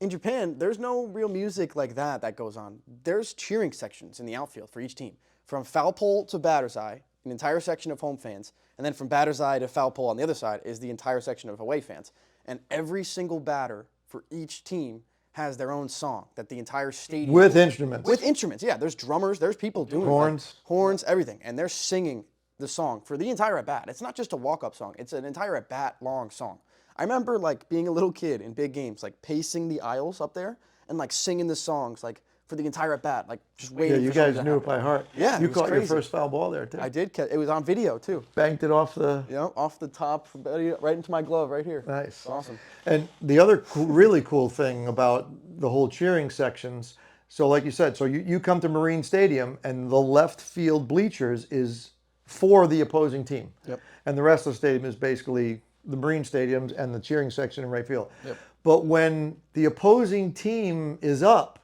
Speaker 1: In Japan, there's no real music like that goes on. There's cheering sections in the outfield for each team. From foul pole to batter's eye, an entire section of home fans, and then from batter's eye to foul pole on the other side is the entire section of away fans. And every single batter for each team has their own song that the entire stadium...
Speaker 2: With instruments.
Speaker 1: With instruments, yeah. There's drummers, there's people doing
Speaker 2: horns.
Speaker 1: Horns, everything. And they're singing the song for the entire at-bat. It's not just a walk-up song. It's an entire at-bat long song. I remember being a little kid in big games, pacing the aisles up there and singing the songs for the entire at bat, like just
Speaker 2: Yeah,
Speaker 1: waiting.
Speaker 2: you
Speaker 1: for something
Speaker 2: guys
Speaker 1: to
Speaker 2: knew it
Speaker 1: happen.
Speaker 2: by heart.
Speaker 1: Yeah,
Speaker 2: You
Speaker 1: it was
Speaker 2: caught your
Speaker 1: crazy.
Speaker 2: first foul ball there too.
Speaker 1: I did. It was on video too.
Speaker 2: Banked it off the.
Speaker 1: Off the top, right into my glove, right here.
Speaker 2: Nice.
Speaker 1: Awesome.
Speaker 2: And the other really cool thing about the whole cheering sections, so like you said, so you come to Marine Stadium and the left field bleachers is for the opposing team.
Speaker 1: Yep.
Speaker 2: And the rest of the stadium is basically the Marine stadiums and the cheering section in right field.
Speaker 1: Yep.
Speaker 2: But when the opposing team is up,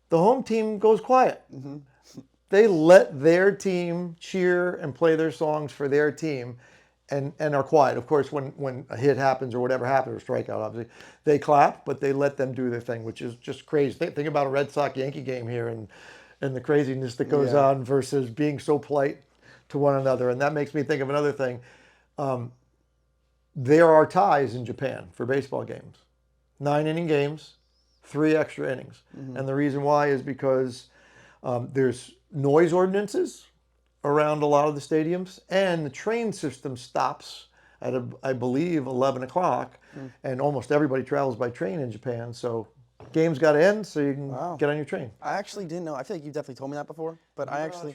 Speaker 2: the home team goes quiet.
Speaker 1: Mm-hmm.
Speaker 2: They let their team cheer and play their songs for their team and are quiet. Of course, when a hit happens or whatever happens, or strikeout, obviously, they clap, but they let them do their thing, which is just crazy. Think about a Red Sox-Yankee game here and the craziness that goes on versus being so polite to one another. And that makes me think of another thing. There are ties in Japan for baseball games. 9-inning games, 3 extra innings.
Speaker 1: Mm-hmm.
Speaker 2: And the reason why is because there's noise ordinances around a lot of the stadiums, and the train system stops at, I believe, 11 o'clock, and almost everybody travels by train in Japan, so game's got to end so you can get on your train.
Speaker 1: I actually didn't know. I feel like you've definitely told me that before, but I actually.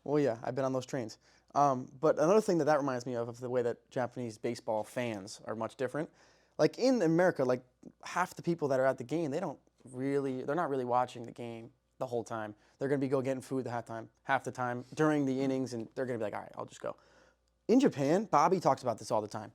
Speaker 1: Well, yeah, I've been on those trains. But another thing that reminds me of the way that Japanese baseball fans are much different. Like in America, like half the people that are at the game, they're not really watching the game the whole time. They're going to be getting food half the time during the innings, and they're going to be like, all right, I'll just go. In Japan, Bobby talks about this all the time.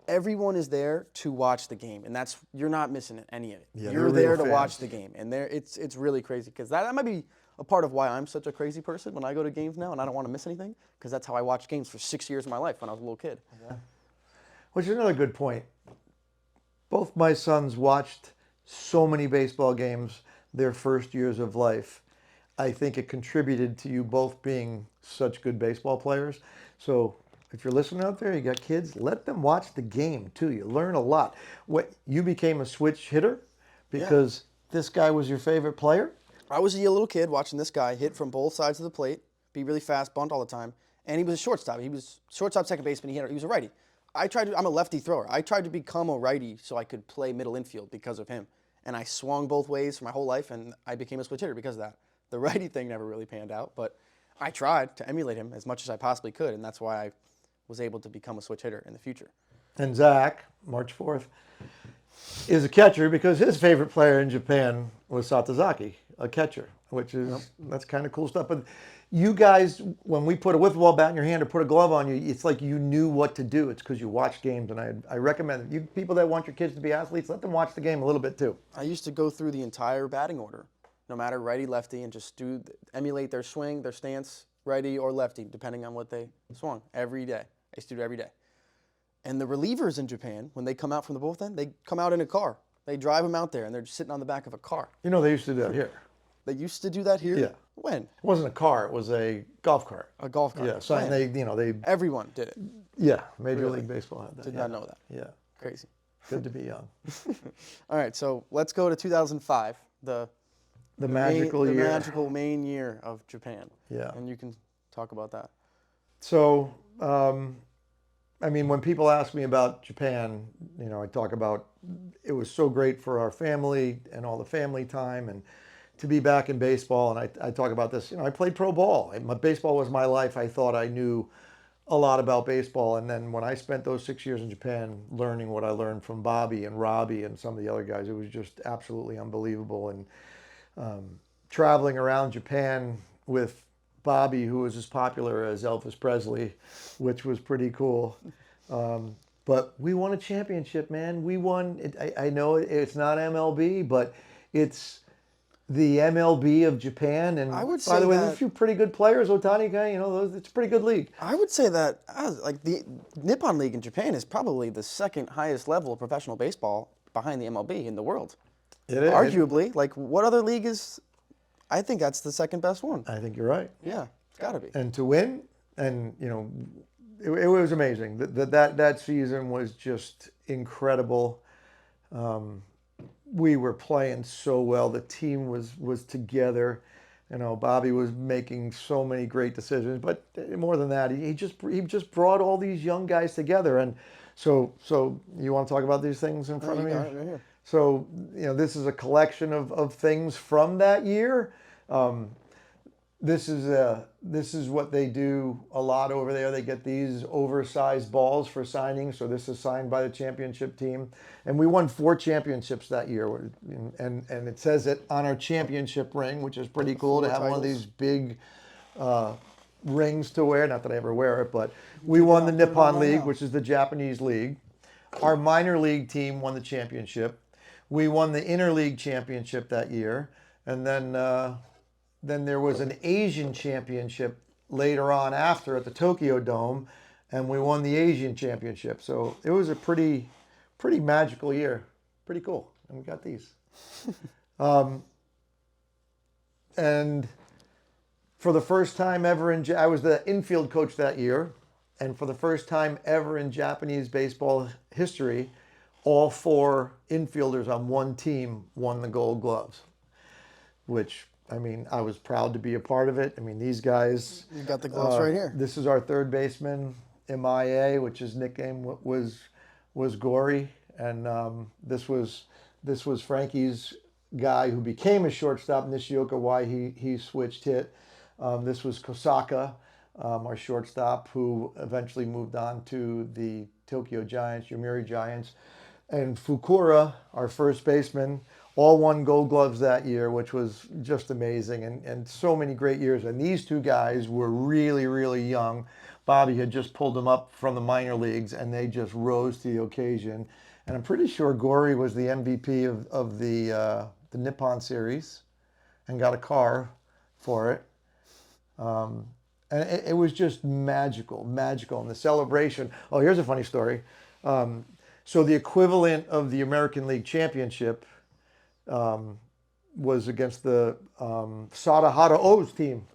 Speaker 1: Everyone is there to watch the game, and you're not missing any of it.
Speaker 2: Yeah,
Speaker 1: you're
Speaker 2: they're
Speaker 1: there
Speaker 2: real
Speaker 1: to
Speaker 2: fans.
Speaker 1: watch the game, and it's really crazy because that might be a part of why I'm such a crazy person when I go to games now, and I don't want to miss anything because that's how I watched games for 6 years of my life when I was a little kid.
Speaker 2: Yeah. Which is another good point. Both my sons watched so many baseball games their first years of life. I think it contributed to you both being such good baseball players. So if you're listening out there, you got kids, let them watch the game too. You learn a lot. You became a switch hitter because this guy was your favorite player?
Speaker 1: I was a little kid watching this guy hit from both sides of the plate, be really fast, bunt all the time, and he was a shortstop. He was shortstop, second baseman. He was a righty. I'm a lefty thrower. I tried to become a righty so I could play middle infield because of him. And I swung both ways for my whole life, and I became a switch hitter because of that. The righty thing never really panned out, but I tried to emulate him as much as I possibly could, and that's why I was able to become a switch hitter in the future.
Speaker 2: And Zach, March 4th, is a catcher because his favorite player in Japan was Satozaki, a catcher, which is, that's kind of cool stuff. But you guys, when we put a wiffle ball bat in your hand or put a glove on you, it's like you knew what to do. It's because you watched games, and I recommend it. You people that want your kids to be athletes, let them watch the game a little bit too.
Speaker 1: I used to go through the entire batting order, no matter righty, lefty, and just emulate their swing, their stance, righty or lefty, depending on what they swung every day. I used to do it every day. And the relievers in Japan, when they come out from the bullpen, they come out in a car. They drive them out there, and they're just sitting on the back of a car.
Speaker 2: You know, they used to do that here.
Speaker 1: They used to do that here?
Speaker 2: Yeah.
Speaker 1: When?
Speaker 2: It wasn't a car, it was a golf cart.
Speaker 1: A golf cart.
Speaker 2: Yeah, so
Speaker 1: When?
Speaker 2: they
Speaker 1: Everyone did it.
Speaker 2: yeah, Major League Baseball had that.
Speaker 1: Did not know that.
Speaker 2: Yeah,
Speaker 1: Crazy.
Speaker 2: good to be young.
Speaker 1: All right, so let's go to 2005, the
Speaker 2: magical
Speaker 1: year.
Speaker 2: year.
Speaker 1: The magical main year of Japan.
Speaker 2: Yeah.
Speaker 1: And you can talk about that.
Speaker 2: So, I mean, when people ask me about Japan, I talk about it was so great for our family and all the family time and to be back in baseball. And I talk about this, I played pro ball. Baseball was my life. I thought I knew a lot about baseball. And then when I spent those 6 years in Japan learning what I learned from Bobby and Robbie and some of the other guys, it was just absolutely unbelievable. And traveling around Japan with Bobby, who was as popular as Elvis Presley, which was pretty cool. But we won a championship, man. We won. I know it's not MLB, but it's the MLB of Japan. And
Speaker 1: I would
Speaker 2: by
Speaker 1: say
Speaker 2: the way,
Speaker 1: that-
Speaker 2: there's a few pretty good players. Otani guy, it's a pretty good league.
Speaker 1: I would say that like the Nippon League in Japan is probably the second highest level of professional baseball behind the MLB in the world.
Speaker 2: It is.
Speaker 1: Arguably, like what other league is? I think that's the second best one.
Speaker 2: I think you're right.
Speaker 1: Yeah, it's got to be.
Speaker 2: And to win, and it was amazing. That season was just incredible. We were playing so well. The team was together. Bobby was making so many great decisions. But more than that, he just brought all these young guys together. And so you want to talk about these things in front of me?
Speaker 1: Right here.
Speaker 2: So, this is a collection of things from that year. This is what they do a lot over there. They get these oversized balls for signing. So this is signed by the championship team, and we won 4 championships that year. And it says it on our championship ring, which is pretty cool to have one of these big rings to wear. Not that I ever wear it, but we won the Nippon League, which is the Japanese league. Our minor league team won the championship. We won the interleague championship that year, and then there was an Asian championship later on after at the Tokyo Dome, and we won the Asian championship. So it was a pretty magical year. Pretty cool. And we got these. And for the first time ever I was the infield coach that year, and for the first time ever in Japanese baseball history, all 4 infielders on one team won the Gold Gloves, which, I was proud to be a part of it. These guys.
Speaker 1: You got the gloves right here.
Speaker 2: This is our third baseman, MIA, which his nickname was Gory, and this was Frankie's guy who became a shortstop, Nishioka. Why he switched hit. This was Kosaka, our shortstop, who eventually moved on to the Tokyo Giants, Yomiuri Giants, and Fukura, our first baseman. All won Gold Gloves that year, which was just amazing, and so many great years. And these 2 guys were really, really young. Bobby had just pulled them up from the minor leagues, and they just rose to the occasion. And I'm pretty sure Gory was the MVP of the Nippon series and got a car for it. And it was just magical. And the celebration. Oh, here's a funny story. So the equivalent of the American League Championship was against the Sadahara O's team,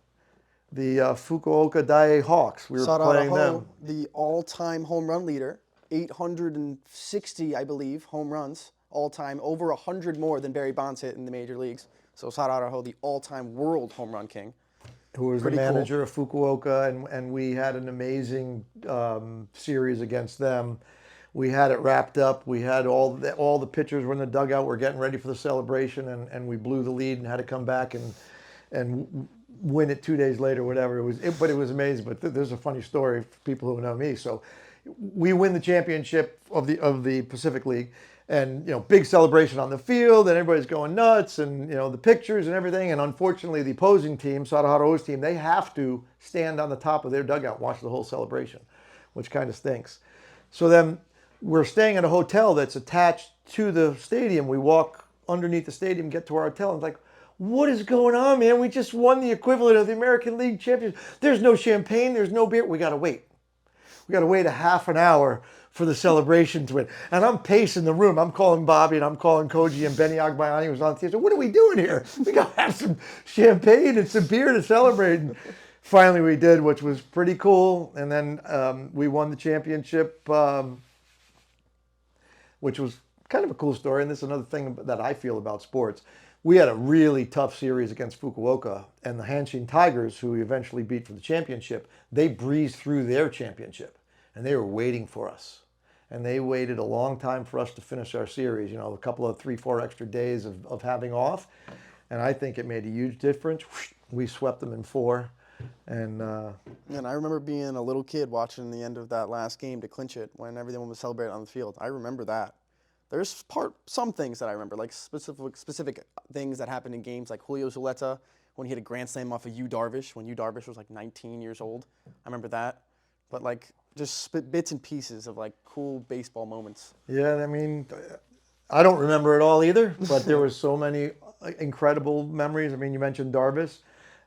Speaker 2: the Fukuoka Daiei Hawks. We were playing them.
Speaker 1: The all-time home run leader, 860, I believe, home runs all-time, over 100 more than Barry Bonds hit in the major leagues. So Sadahara, the all-time world home run king.
Speaker 2: Who was the manager of Fukuoka, and we had an amazing series against them. We had it wrapped up. We had all the pitchers were in the dugout. We're getting ready for the celebration, and we blew the lead and had to come back and win it 2 days later, whatever. But it was amazing. But there's a funny story for people who know me. So we win the championship of the Pacific League, and big celebration on the field, and everybody's going nuts, and the pictures and everything. And unfortunately, the opposing team, Sadahara O's team, they have to stand on the top of their dugout and watch the whole celebration, which kind of stinks. So then we're staying at a hotel that's attached to the stadium. We walk underneath the stadium, get to our hotel, and it's like, what is going on, man? We just won the equivalent of the American League Championship. There's no champagne, there's no beer. We got to wait. We got to wait a half an hour for the celebration to win. And I'm pacing the room. I'm calling Bobby, and I'm calling Koji, and Benny Agbayani was on the team. So what are we doing here? We got to have some champagne and some beer to celebrate. And finally we did, which was pretty cool. And then we won the championship, which was kind of a cool story. And this is another thing that I feel about sports. We had a really tough series against Fukuoka, and the Hanshin Tigers, who we eventually beat for the championship, they breezed through their championship, and they were waiting for us. And they waited a long time for us to finish our series, a couple of 3-4 extra days of having off. And I think it made a huge difference. We swept them in 4. And
Speaker 1: I remember being a little kid watching the end of that last game to clinch it when everyone was celebrating on the field. I remember that. There's some things that I remember, like specific things that happened in games, like Julio Zuleta when he hit a grand slam off of Yu Darvish when Yu Darvish was like 19 years old. I remember that. But just bits and pieces of cool baseball moments.
Speaker 2: Yeah, I don't remember it all either, but there were so many incredible memories. You mentioned Darvish,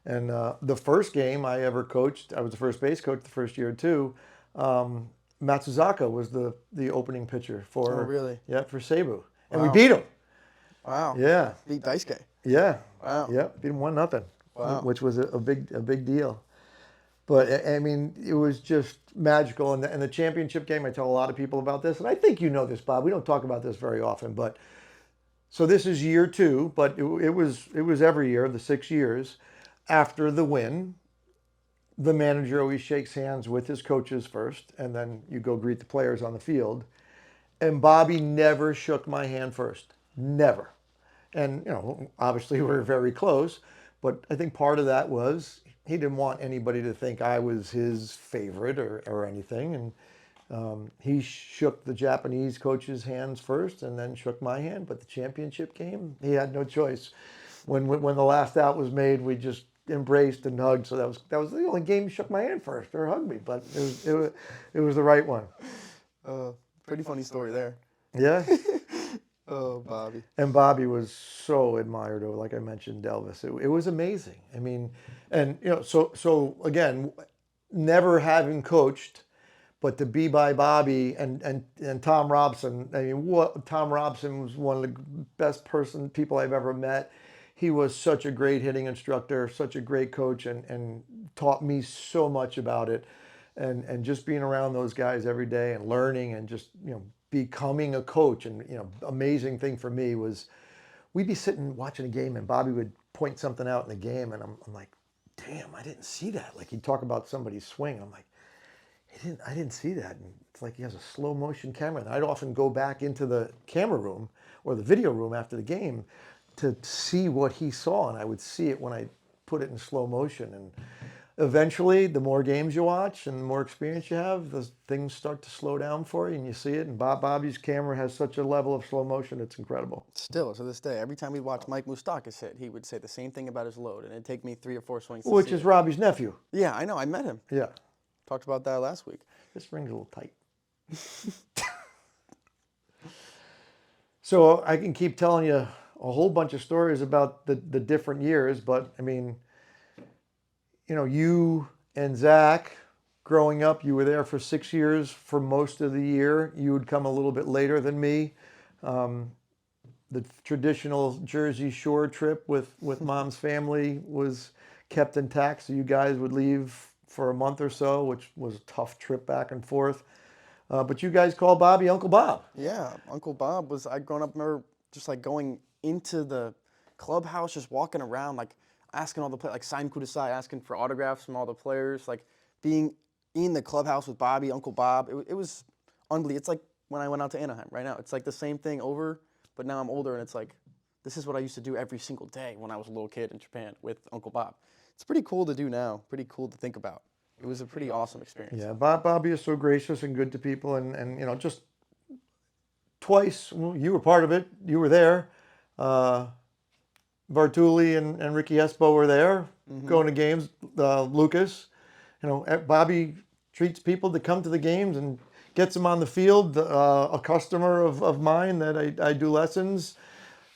Speaker 2: and the first game I ever coached, I was the first base coach the first year too. Matsuzaka was the opening pitcher for.
Speaker 1: Oh, really?
Speaker 2: Yeah, for Seibu, and
Speaker 1: Wow.
Speaker 2: we beat him.
Speaker 1: Wow.
Speaker 2: Yeah.
Speaker 1: Beat Daisuke.
Speaker 2: Yeah.
Speaker 1: Wow.
Speaker 2: Yeah, beat him 1-0.
Speaker 1: Wow.
Speaker 2: Which was a big deal. But it was just magical. And the championship game, I tell a lot of people about this, and I think you know this, Bob. We don't talk about this very often, but so this is year 2, but it was every year, the 6 years after the win. The manager always shakes hands with his coaches first, and then you go greet the players on the field. And Bobby never shook my hand first. Never. And, obviously we were very close, but I think part of that was he didn't want anybody to think I was his favorite or anything. And he shook the Japanese coach's hands first and then shook my hand. But the championship game, he had no choice. When the last out was made, we just embraced and hugged. So that was the only game he shook my hand first or hugged me. But it was the right one.
Speaker 1: Pretty funny story there.
Speaker 2: Yeah.
Speaker 1: Oh, Bobby.
Speaker 2: And Bobby was so admired, like I mentioned, Elvis. It was amazing. I mean, and so again, never having coached, but to be by Bobby and Tom Robson. I mean, Tom Robson was one of the best people I've ever met. He was such a great hitting instructor, such a great coach, and taught me so much about it. And just being around those guys every day and learning and just becoming a coach. And amazing thing for me was we'd be sitting watching a game and Bobby would point something out in the game and I'm like, damn, I didn't see that. Like he'd talk about somebody's swing and I'm like, I didn't see that. And it's like he has a slow motion camera. And I'd often go back into the camera room or the video room after the game to see what he saw, and I would see it when I put it in slow motion. And eventually, the more games you watch and the more experience you have, the things start to slow down for you and you see it. And Bobby's camera has such a level of slow motion, it's incredible.
Speaker 1: Still, to this day, every time we'd watch Mike Moustakas hit, he would say the same thing about his load, and it'd take me 3 or 4 swings.
Speaker 2: Which is Robbie's nephew.
Speaker 1: Yeah, I know. I met him.
Speaker 2: Yeah.
Speaker 1: Talked about that last week.
Speaker 2: This ring's a little tight. So I can keep telling you a whole bunch of stories about the different years, but I mean, you and Zach, growing up, you were there for 6 years for most of the year. You would come a little bit later than me. The traditional Jersey Shore trip with Mom's family was kept intact, so you guys would leave for a month or so, which was a tough trip back and forth. But you guys called Bobby Uncle Bob.
Speaker 1: Yeah, Uncle Bob was, I'd grown up, remember just like going into the clubhouse, just walking around, like asking all the players, like sign kudasai, asking for autographs from all the players, like being in the clubhouse with Bobby, Uncle Bob. It was unbelievable. It's like when I went out to Anaheim right now. It's like the same thing over, but now I'm older and it's like, this is what I used to do every single day when I was a little kid in Japan with Uncle Bob. It's pretty cool to do now, pretty cool to think about. It was a pretty awesome experience.
Speaker 2: Yeah, Bobby is so gracious and good to people, and just twice, you were part of it, you were there. Bartuli and Ricky Espo were there, going to games. Lucas, Bobby treats people to come to the games and gets them on the field. A customer of mine that I do lessons,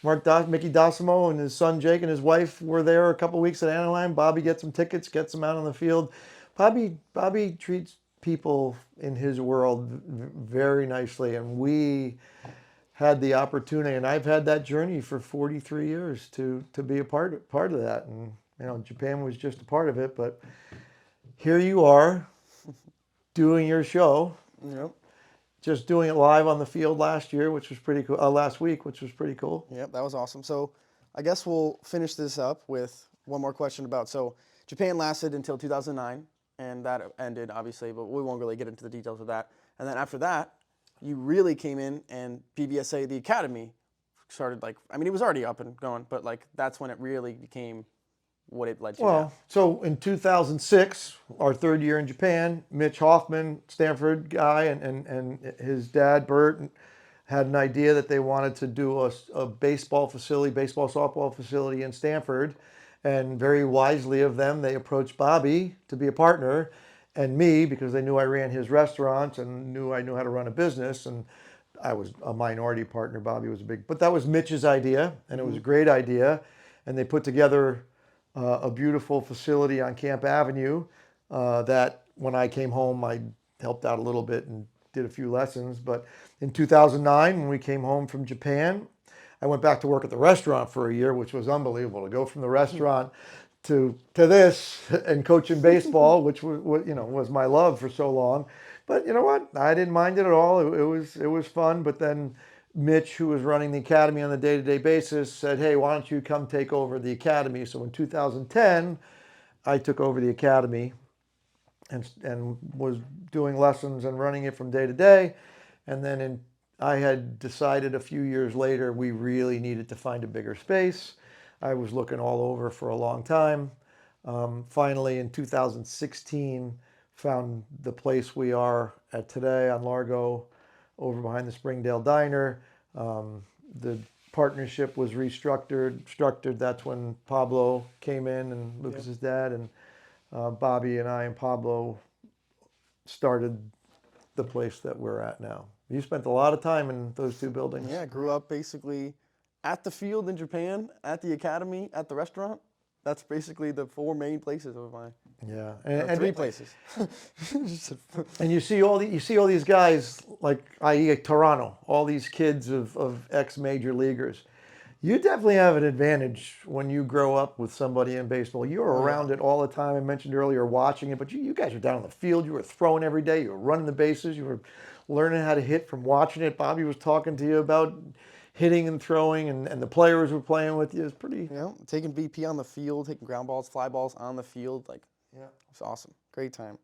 Speaker 2: Mickey Dossimo and his son Jake and his wife were there a couple weeks at Anaheim. Bobby gets them tickets, gets them out on the field. Bobby treats people in his world very nicely, and we had the opportunity, and I've had that journey for 43 years to be a part of that. And Japan was just a part of it, but here you are doing your show.
Speaker 1: Yep.
Speaker 2: Just doing it live on the field last year, which was pretty cool. Last week, which was pretty cool.
Speaker 1: Yep, that was awesome. So I guess we'll finish this up with one more question about, so Japan lasted until 2009, and that ended, obviously, but we won't really get into the details of that. And then after that, you really came in, and PBSA, the academy, started it was already up and going, but that's when it really became what it led to.
Speaker 2: Well, so in 2006, our third year in Japan, Mitch Hoffman, Stanford guy, and his dad, Bert, had an idea that they wanted to do a baseball softball facility in Stanford. And very wisely of them, they approached Bobby to be a partner, and me, because they knew I ran his restaurant and knew I knew how to run a business, and I was a minority partner. Bobby was but that was Mitch's idea, and it was a great idea. And they put together a beautiful facility on Camp Avenue that when I came home, I helped out a little bit and did a few lessons. But in 2009, when we came home from Japan, I went back to work at the restaurant for a year, which was unbelievable to go from the restaurant to this and coaching baseball, which was my love for so long. But you know what? I didn't mind it at all. It was fun. But then Mitch, who was running the academy on a day-to-day basis, said, "Hey, why don't you come take over the academy?" So in 2010, I took over the academy and was doing lessons and running it from day to day. And then in I had decided a few years later we really needed to find a bigger space. I was looking all over for a long time. Finally, in 2016, found the place we are at today on Largo, over behind the Springdale Diner. The partnership was restructured. That's when Pablo came in, and Lucas's dad, and Bobby and I and Pablo started the place that we're at now. You spent a lot of time in those two buildings.
Speaker 1: Yeah, I grew up basically at the field in Japan, at the academy, at the restaurant. That's basically the 4 main places of mine.
Speaker 2: Yeah,
Speaker 1: And 3 places.
Speaker 2: and you see all these guys, like i.e. Toronto, all these kids of ex-major leaguers. You definitely have an advantage when you grow up with somebody in baseball. You're around it all the time. I mentioned earlier watching it, but you guys are down on the field. You were throwing every day. You were running the bases. You were learning how to hit from watching it. Bobby was talking to you about hitting and throwing, and the players were playing with you. It's pretty...
Speaker 1: Yeah, taking BP on the field, taking ground balls, fly balls on the field.
Speaker 2: Yeah.
Speaker 1: It's awesome. Great time.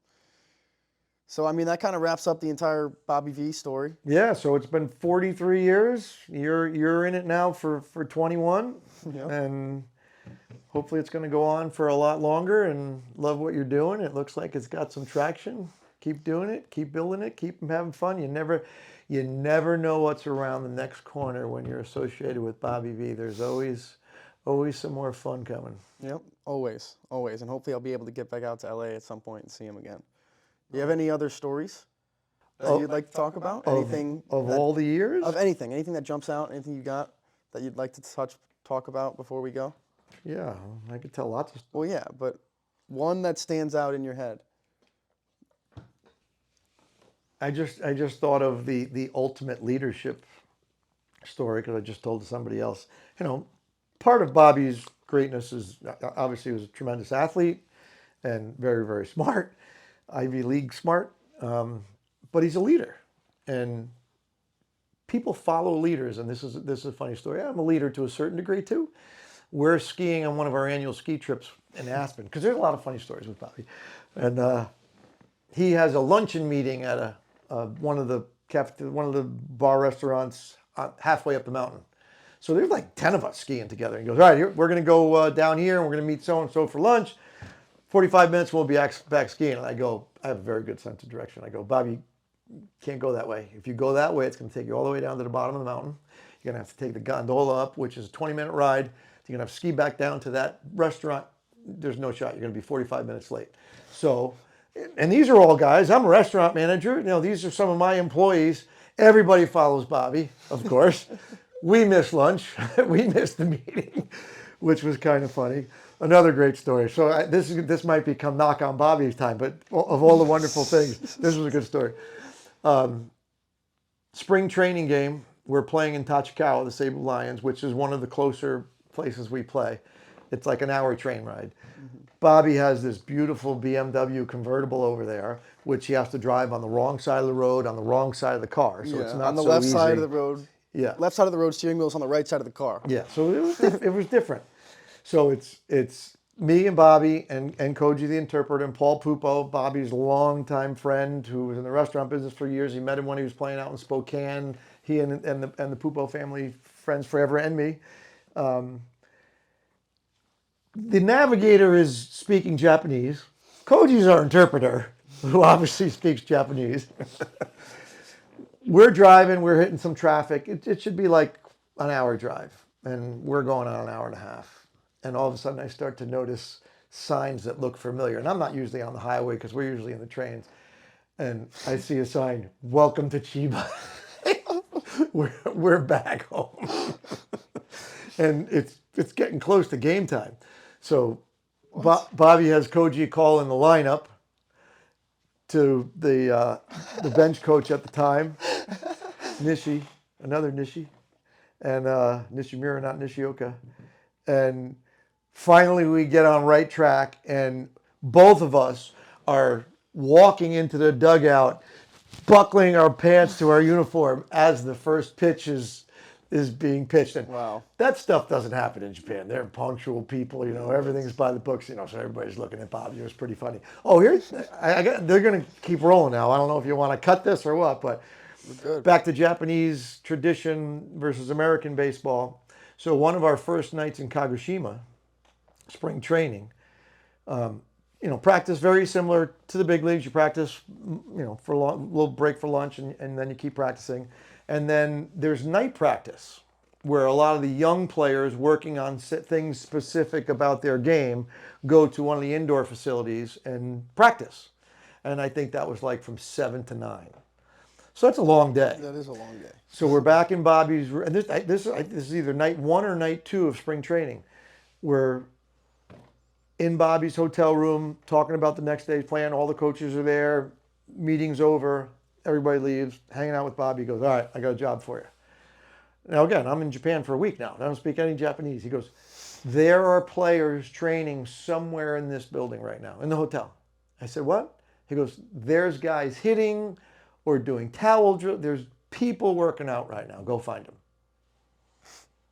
Speaker 1: So, I mean, that kind of wraps up the entire Bobby V story.
Speaker 2: Yeah, so it's been 43 years. You're in it now for 21.
Speaker 1: Yep.
Speaker 2: And hopefully it's going to go on for a lot longer, and love what you're doing. It looks like it's got some traction. Keep doing it. Keep building it. Keep having fun. You never know what's around the next corner when you're associated with Bobby V. There's always some more fun coming.
Speaker 1: Yep, always. And hopefully I'll be able to get back out to LA at some point and see him again. Do you have any other stories that you'd like to talk about? Anything
Speaker 2: of all the years?
Speaker 1: Of anything that jumps out, anything you got that you'd like to talk about before we go?
Speaker 2: Yeah, I could tell lots of stuff.
Speaker 1: Well, yeah, but one that stands out in your head.
Speaker 2: I just thought of the ultimate leadership story, because I just told somebody else. Part of Bobby's greatness is obviously he was a tremendous athlete and very, very smart, Ivy League smart, but he's a leader, and people follow leaders. And this is a funny story. I'm a leader to a certain degree too. We're skiing on one of our annual ski trips in Aspen, because there's a lot of funny stories with Bobby, and he has a luncheon meeting at one of the bar restaurants halfway up the mountain. So there's like 10 of us skiing together. He goes, all right, we're going to go down here, and we're going to meet so-and-so for lunch. 45 minutes, we'll be back skiing. And I go, I have a very good sense of direction. I go, Bobby, you can't go that way. If you go that way, it's going to take you all the way down to the bottom of the mountain. You're going to have to take the gondola up, which is a 20-minute ride. You're going to have to ski back down to that restaurant. There's no shot. You're going to be 45 minutes late. So, and these are all guys. I'm a restaurant manager. These are some of my employees. Everybody follows Bobby, of course. We missed lunch. We missed the meeting, which was kind of funny. Another great story. So this might become knock on Bobby's time, but of all the wonderful things, this was a good story. Spring training game, we're playing in Tachikawa, the Sable Lions, which is one of the closer places we play. It's like an hour train ride. Mm-hmm. Bobby has this beautiful BMW convertible over there, which he has to drive on the wrong side of the road, on the wrong side of the car. So it's not
Speaker 1: on the
Speaker 2: so
Speaker 1: left
Speaker 2: easy.
Speaker 1: side of the road.
Speaker 2: Yeah.
Speaker 1: Left side of the road, steering wheel's on the right side of the car.
Speaker 2: Yeah, so it was different. So it's me and Bobby and Koji the interpreter and Paul Pupo, Bobby's longtime friend who was in the restaurant business for years. He met him when he was playing out in Spokane. He and the Pupo family, friends forever, and me. The navigator is speaking Japanese. Koji's our interpreter, who obviously speaks Japanese. We're driving, we're hitting some traffic. It should be like an hour drive, and we're going on an hour and a half. And all of a sudden I start to notice signs that look familiar. And I'm not usually on the highway because we're usually in the trains. And I see a sign, welcome to Chiba. we're back home. And it's getting close to game time. So Bobby has Koji call in the lineup to the bench coach at the time, Nishi, another Nishi, and Nishimura, not Nishioka. And finally we get on right track, and both of us are walking into the dugout, buckling our pants to our uniform as the first pitch is being pitched. And
Speaker 1: wow,
Speaker 2: that stuff doesn't happen in Japan. They're punctual people, everything's by the books, so everybody's looking at Bobby. It was pretty funny. Oh, they're going to keep rolling now. I don't know if you want to cut this or what, but
Speaker 1: We're good.
Speaker 2: Back to Japanese tradition versus American baseball. So one of our first nights in Kagoshima, spring training, practice very similar to the big leagues. You practice, for a little break for lunch, and then you keep practicing. And then there's night practice, where a lot of the young players working on things specific about their game go to one of the indoor facilities and practice. And I think that was like from 7 to 9. So that's a long day.
Speaker 1: That is a long day.
Speaker 2: So we're back in Bobby's, and this is either night 1 or night 2 of spring training. We're in Bobby's hotel room talking about the next day's plan. All the coaches are there. Meeting's over. Everybody leaves. Hanging out with Bobby. He goes, all right, I got a job for you. Now, again, I'm in Japan for a week now. I don't speak any Japanese. He goes, there are players training somewhere in this building right now, in the hotel. I said, what? He goes, there's guys hitting or doing towel drill. There's people working out right now. Go find them.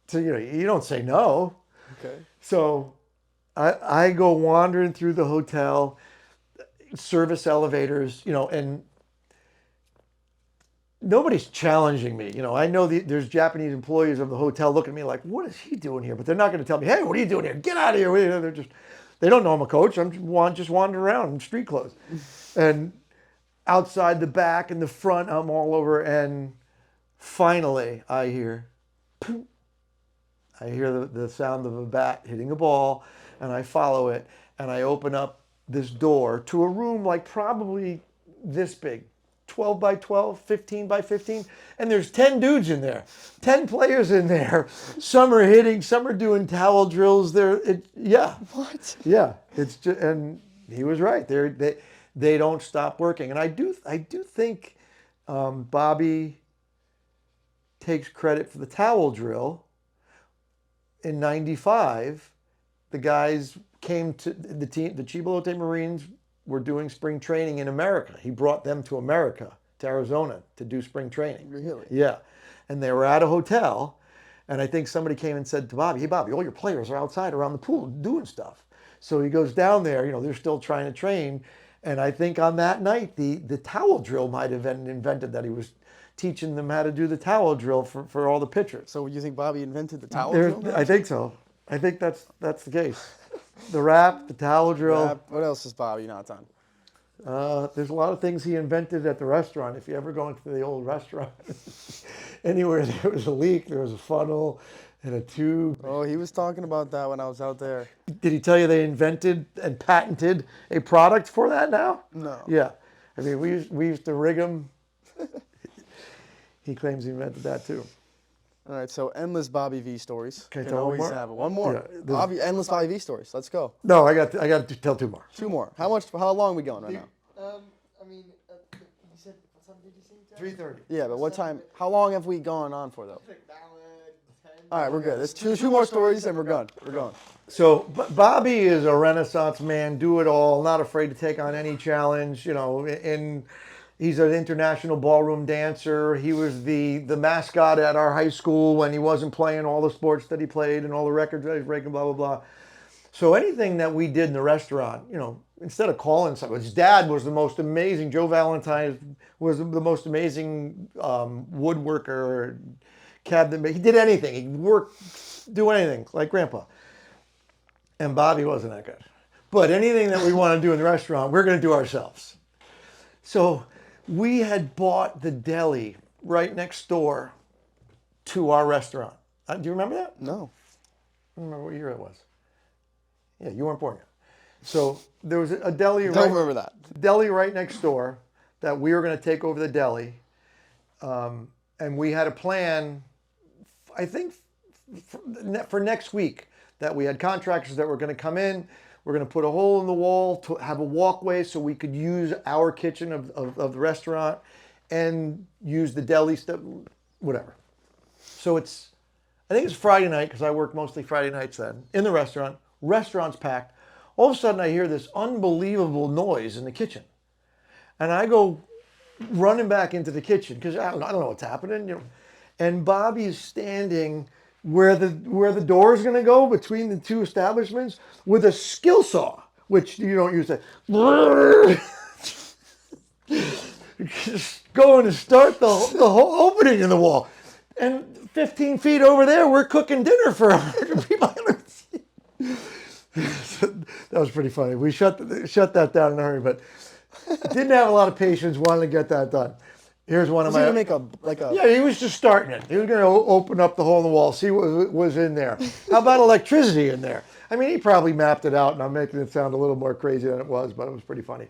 Speaker 2: So, you don't say no.
Speaker 1: Okay.
Speaker 2: So I go wandering through the hotel, service elevators, and nobody's challenging me. I know there's Japanese employees of the hotel looking at me like, what is he doing here? But they're not going to tell me, hey, what are you doing here? Get out of here. They don't know I'm a coach. I'm just wandering around in street clothes. And outside the back and the front, I'm all over. And finally, I hear the sound of a bat hitting a ball, and I follow it, and I open up this door to a room like probably this big. 12 by 12, 15 by 15, and there's 10 dudes in there, 10 players in there. Some are hitting, some are doing towel drills. Yeah.
Speaker 1: What?
Speaker 2: Yeah, it's just, and he was right. They don't stop working, and I do think Bobby takes credit for the towel drill. In '95, the guys came to the team. The Chiba Lotte Marines were doing spring training in America. He brought them to America, to Arizona, to do spring training.
Speaker 1: Really?
Speaker 2: Yeah. And they were at a hotel, and I think somebody came and said to Bobby, hey, Bobby, all your players are outside around the pool doing stuff. So he goes down there, they're still trying to train. And I think on that night, the towel drill might have been invented, that he was teaching them how to do the towel drill for all the pitchers.
Speaker 1: So you think Bobby invented the towel drill?
Speaker 2: I think so. I think that's the case. The wrap, the towel drill.
Speaker 1: What else is Bobby not done?
Speaker 2: There's a lot of things he invented at the restaurant. If you ever go into the old restaurant, anywhere there was a leak, there was a funnel and a tube.
Speaker 1: Oh, he was talking about that when I was out there.
Speaker 2: Did he tell you they invented and patented a product for that now?
Speaker 1: No.
Speaker 2: Yeah. I mean, we used to rig him. He claims he invented that too.
Speaker 1: All right, so endless Bobby V stories.
Speaker 2: Can I
Speaker 1: Can
Speaker 2: tell one
Speaker 1: always
Speaker 2: more?
Speaker 1: have it. One more.
Speaker 2: Yeah,
Speaker 1: Endless Bobby V stories. Let's go.
Speaker 2: No, I got to tell 2 more.
Speaker 1: 2 more. How long are we going right now?
Speaker 3: You said, what time did you say?
Speaker 2: 3:30.
Speaker 1: Yeah, but what time? How long have we gone on for though?
Speaker 3: Like ballad, 10.
Speaker 1: All right, we're good. There's two more stories and we're gone. We're going.
Speaker 2: So Bobby is a Renaissance man, do it all, not afraid to take on any challenge. He's an international ballroom dancer. He was the mascot at our high school when he wasn't playing all the sports that he played and all the records that he was breaking, blah, blah, blah. So anything that we did in the restaurant, instead of calling something, his dad was the most amazing. Joe Valentine was the most amazing woodworker, cabinet. He did anything. He worked, do anything like Grandpa. And Bobby wasn't that good. But anything that we want to do in the restaurant, we're going to do ourselves. So we had bought the deli right next door to our restaurant. Do you remember that?
Speaker 1: No.
Speaker 2: I don't remember what year it was. Yeah, you weren't born yet. So there was a deli
Speaker 1: Remember that.
Speaker 2: deli right next door that we were going to take over the deli. And we had a plan, I think, for next week, that we had contractors that were going to come in. We're going to put a hole in the wall to have a walkway so we could use our kitchen of the restaurant and use the deli stuff, whatever. So I think it's Friday night, because I work mostly Friday nights then, in the restaurant. Restaurant's packed. All of a sudden I hear this unbelievable noise in the kitchen. And I go running back into the kitchen, because I don't know what's happening. And Bobby's standing where the door is going to go between the two establishments with a skill saw, which you don't use that. just going to start the whole opening in the wall. And 15 feet over there, we're cooking dinner for 100 people. That was pretty funny. We shut that down in a hurry, but didn't have a lot of patience wanting to get that done. Here's one of
Speaker 1: Was he
Speaker 2: my...
Speaker 1: gonna make a like a?
Speaker 2: Yeah, he was just starting it. He was going to open up the hole in the wall, see what was in there. How about electricity in there? I mean, he probably mapped it out, and I'm making it sound a little more crazy than it was, but it was pretty funny.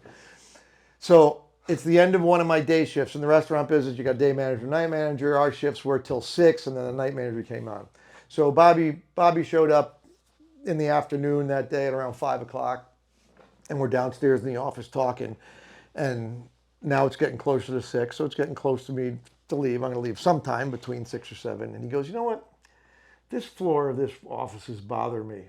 Speaker 2: So it's the end of one of my day shifts. In the restaurant business, you got day manager, night manager. Our shifts were till 6, and then the night manager came on. So Bobby showed up in the afternoon that day at around 5 o'clock, and we're downstairs in the office talking, and now it's getting closer to 6, so it's getting close to me to leave. I'm going to leave sometime between 6 or 7, and he goes, you know what? This floor of this office is bothering me.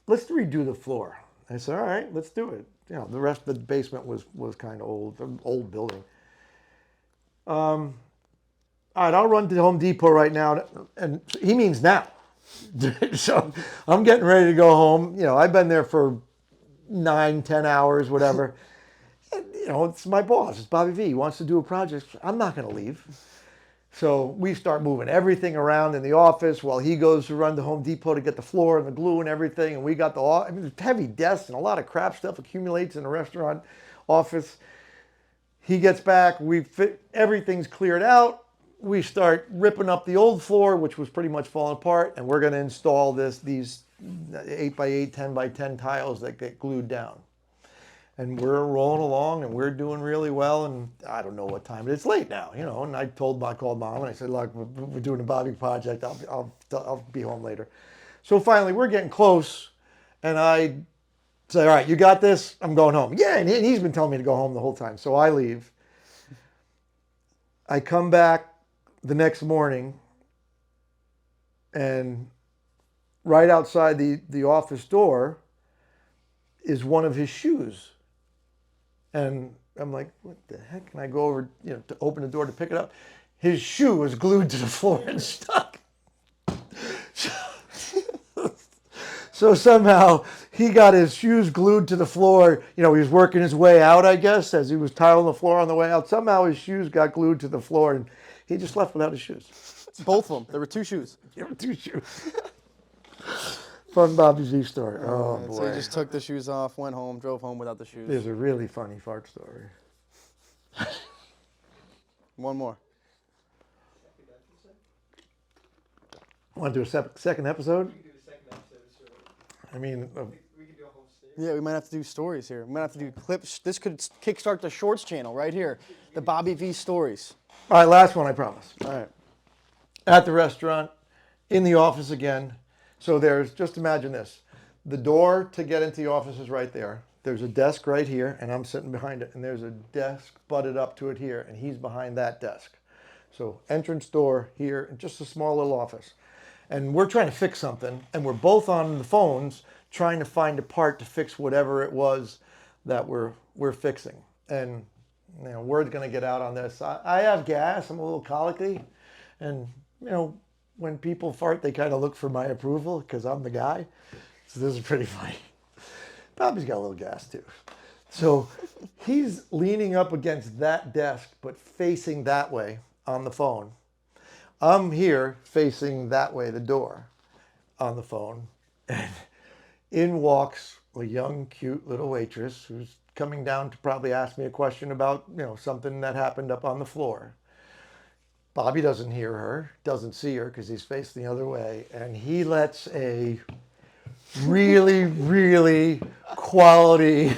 Speaker 2: Let's redo the floor. I said, all right, let's do it. You know, the rest of the basement was kind of old building. All right, I'll run to Home Depot right now, and he means now. So I'm getting ready to go home. You know, I've been there for 9, 10 hours, whatever. And, you know, it's my boss. It's Bobby V. He wants to do a project. I'm not going to leave. So we start moving everything around in the office while he goes to run to Home Depot to get the floor and the glue and everything. And we got heavy desks and a lot of crap stuff accumulates in the restaurant office. He gets back. Everything's cleared out. We start ripping up the old floor, which was pretty much falling apart, and we're going to install these 8x8, 10x10 tiles that get glued down. And we're rolling along, and we're doing really well. And I don't know what time it is. It's late now, you know. And I called Mom, and I said, "Look, we're doing a Bobby project. I'll be home later." So finally, we're getting close, and I say, "All right, you got this. I'm going home." Yeah, and he's been telling me to go home the whole time. So I leave. I come back the next morning, and right outside the office door is one of his shoes. And I'm like, what the heck? And I go over, you know, to open the door to pick it up. His shoe was glued to the floor and stuck. So somehow he got his shoes glued to the floor. You know, he was working his way out, I guess, as he was tiling the floor on the way out. Somehow his shoes got glued to the floor, and he just left without his shoes.
Speaker 1: Both of them. There were 2 shoes.
Speaker 2: There were 2 shoes. Fun Bobby Z story. Oh, boy.
Speaker 1: So he just took the shoes off, went home, drove home without the shoes.
Speaker 2: There's a really funny fart story.
Speaker 1: One more.
Speaker 2: Want to do a second episode?
Speaker 3: We can do the second episode, sure.
Speaker 2: I mean,
Speaker 3: We can do a whole series.
Speaker 1: Yeah, we might have to do stories here. We might have to do clips. This could kickstart the Shorts channel right here. The Bobby V stories.
Speaker 2: all right, last one, I promise.
Speaker 1: All right.
Speaker 2: At the restaurant, in the office again. So just imagine this. The door to get into the office is right there. There's a desk right here, and I'm sitting behind it. And there's a desk butted up to it here, and he's behind that desk. So entrance door here, and just a small little office. And we're trying to fix something, and we're both on the phones trying to find a part to fix whatever it was that we're fixing. And you know, word's going to get out on this. I have gas. I'm a little colicky, and you know, when people fart, they kind of look for my approval because I'm the guy. So this is pretty funny. Bobby's got a little gas too. So he's leaning up against that desk, but facing that way on the phone. I'm here facing that way, the door, on the phone. And in walks a young, cute little waitress who's coming down to probably ask me a question about, you know, something that happened up on the floor. Bobby doesn't hear her, doesn't see her because he's facing the other way, and he lets a really, really quality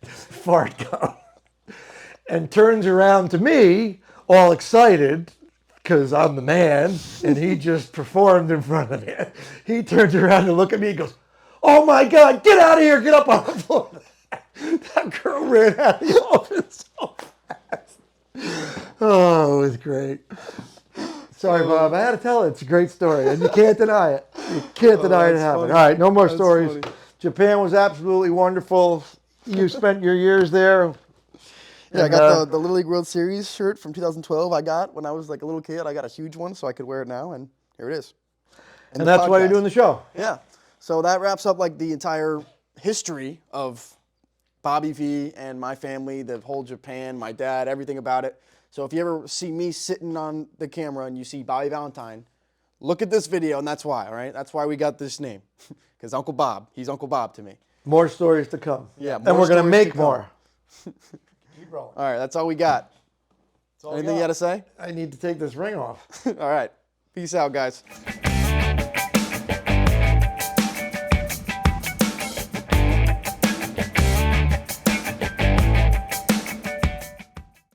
Speaker 2: fart go and turns around to me all excited because I'm the man, and he just performed in front of me. He turns around to look at me and goes, "Oh my God, get out of here, get up on the floor." That girl ran out of the office so fast. Oh, it was great. Sorry, Bob. I had to tell it. It's a great story, and you can't deny it. You can't deny it happened.
Speaker 1: funny.
Speaker 2: All right, no more
Speaker 1: That's
Speaker 2: stories.
Speaker 1: funny.
Speaker 2: Japan was absolutely wonderful. You spent your years there.
Speaker 1: Yeah, I
Speaker 2: And,
Speaker 1: got the Little League World Series shirt from 2012. I got when I was like a little kid. I got a huge one, so I could wear it now, and here it is.
Speaker 2: and that's why you're doing the show.
Speaker 1: Yeah. So that wraps up like the entire history of Bobby V and my family, the whole Japan, my dad, everything about it. So if you ever see me sitting on the camera and you see Bobby Valentine, look at this video, and that's why, all right? That's why we got this name, because Uncle Bob, he's Uncle Bob to me.
Speaker 2: More stories to come.
Speaker 1: Yeah,
Speaker 2: and
Speaker 1: more
Speaker 2: we're going to
Speaker 1: stories
Speaker 2: make
Speaker 1: to come.
Speaker 2: more.
Speaker 3: Keep rolling.
Speaker 1: All right, that's all we got.
Speaker 3: That's all we
Speaker 1: Anything you got to say?
Speaker 2: I need to take this ring off.
Speaker 1: All right. Peace out, guys.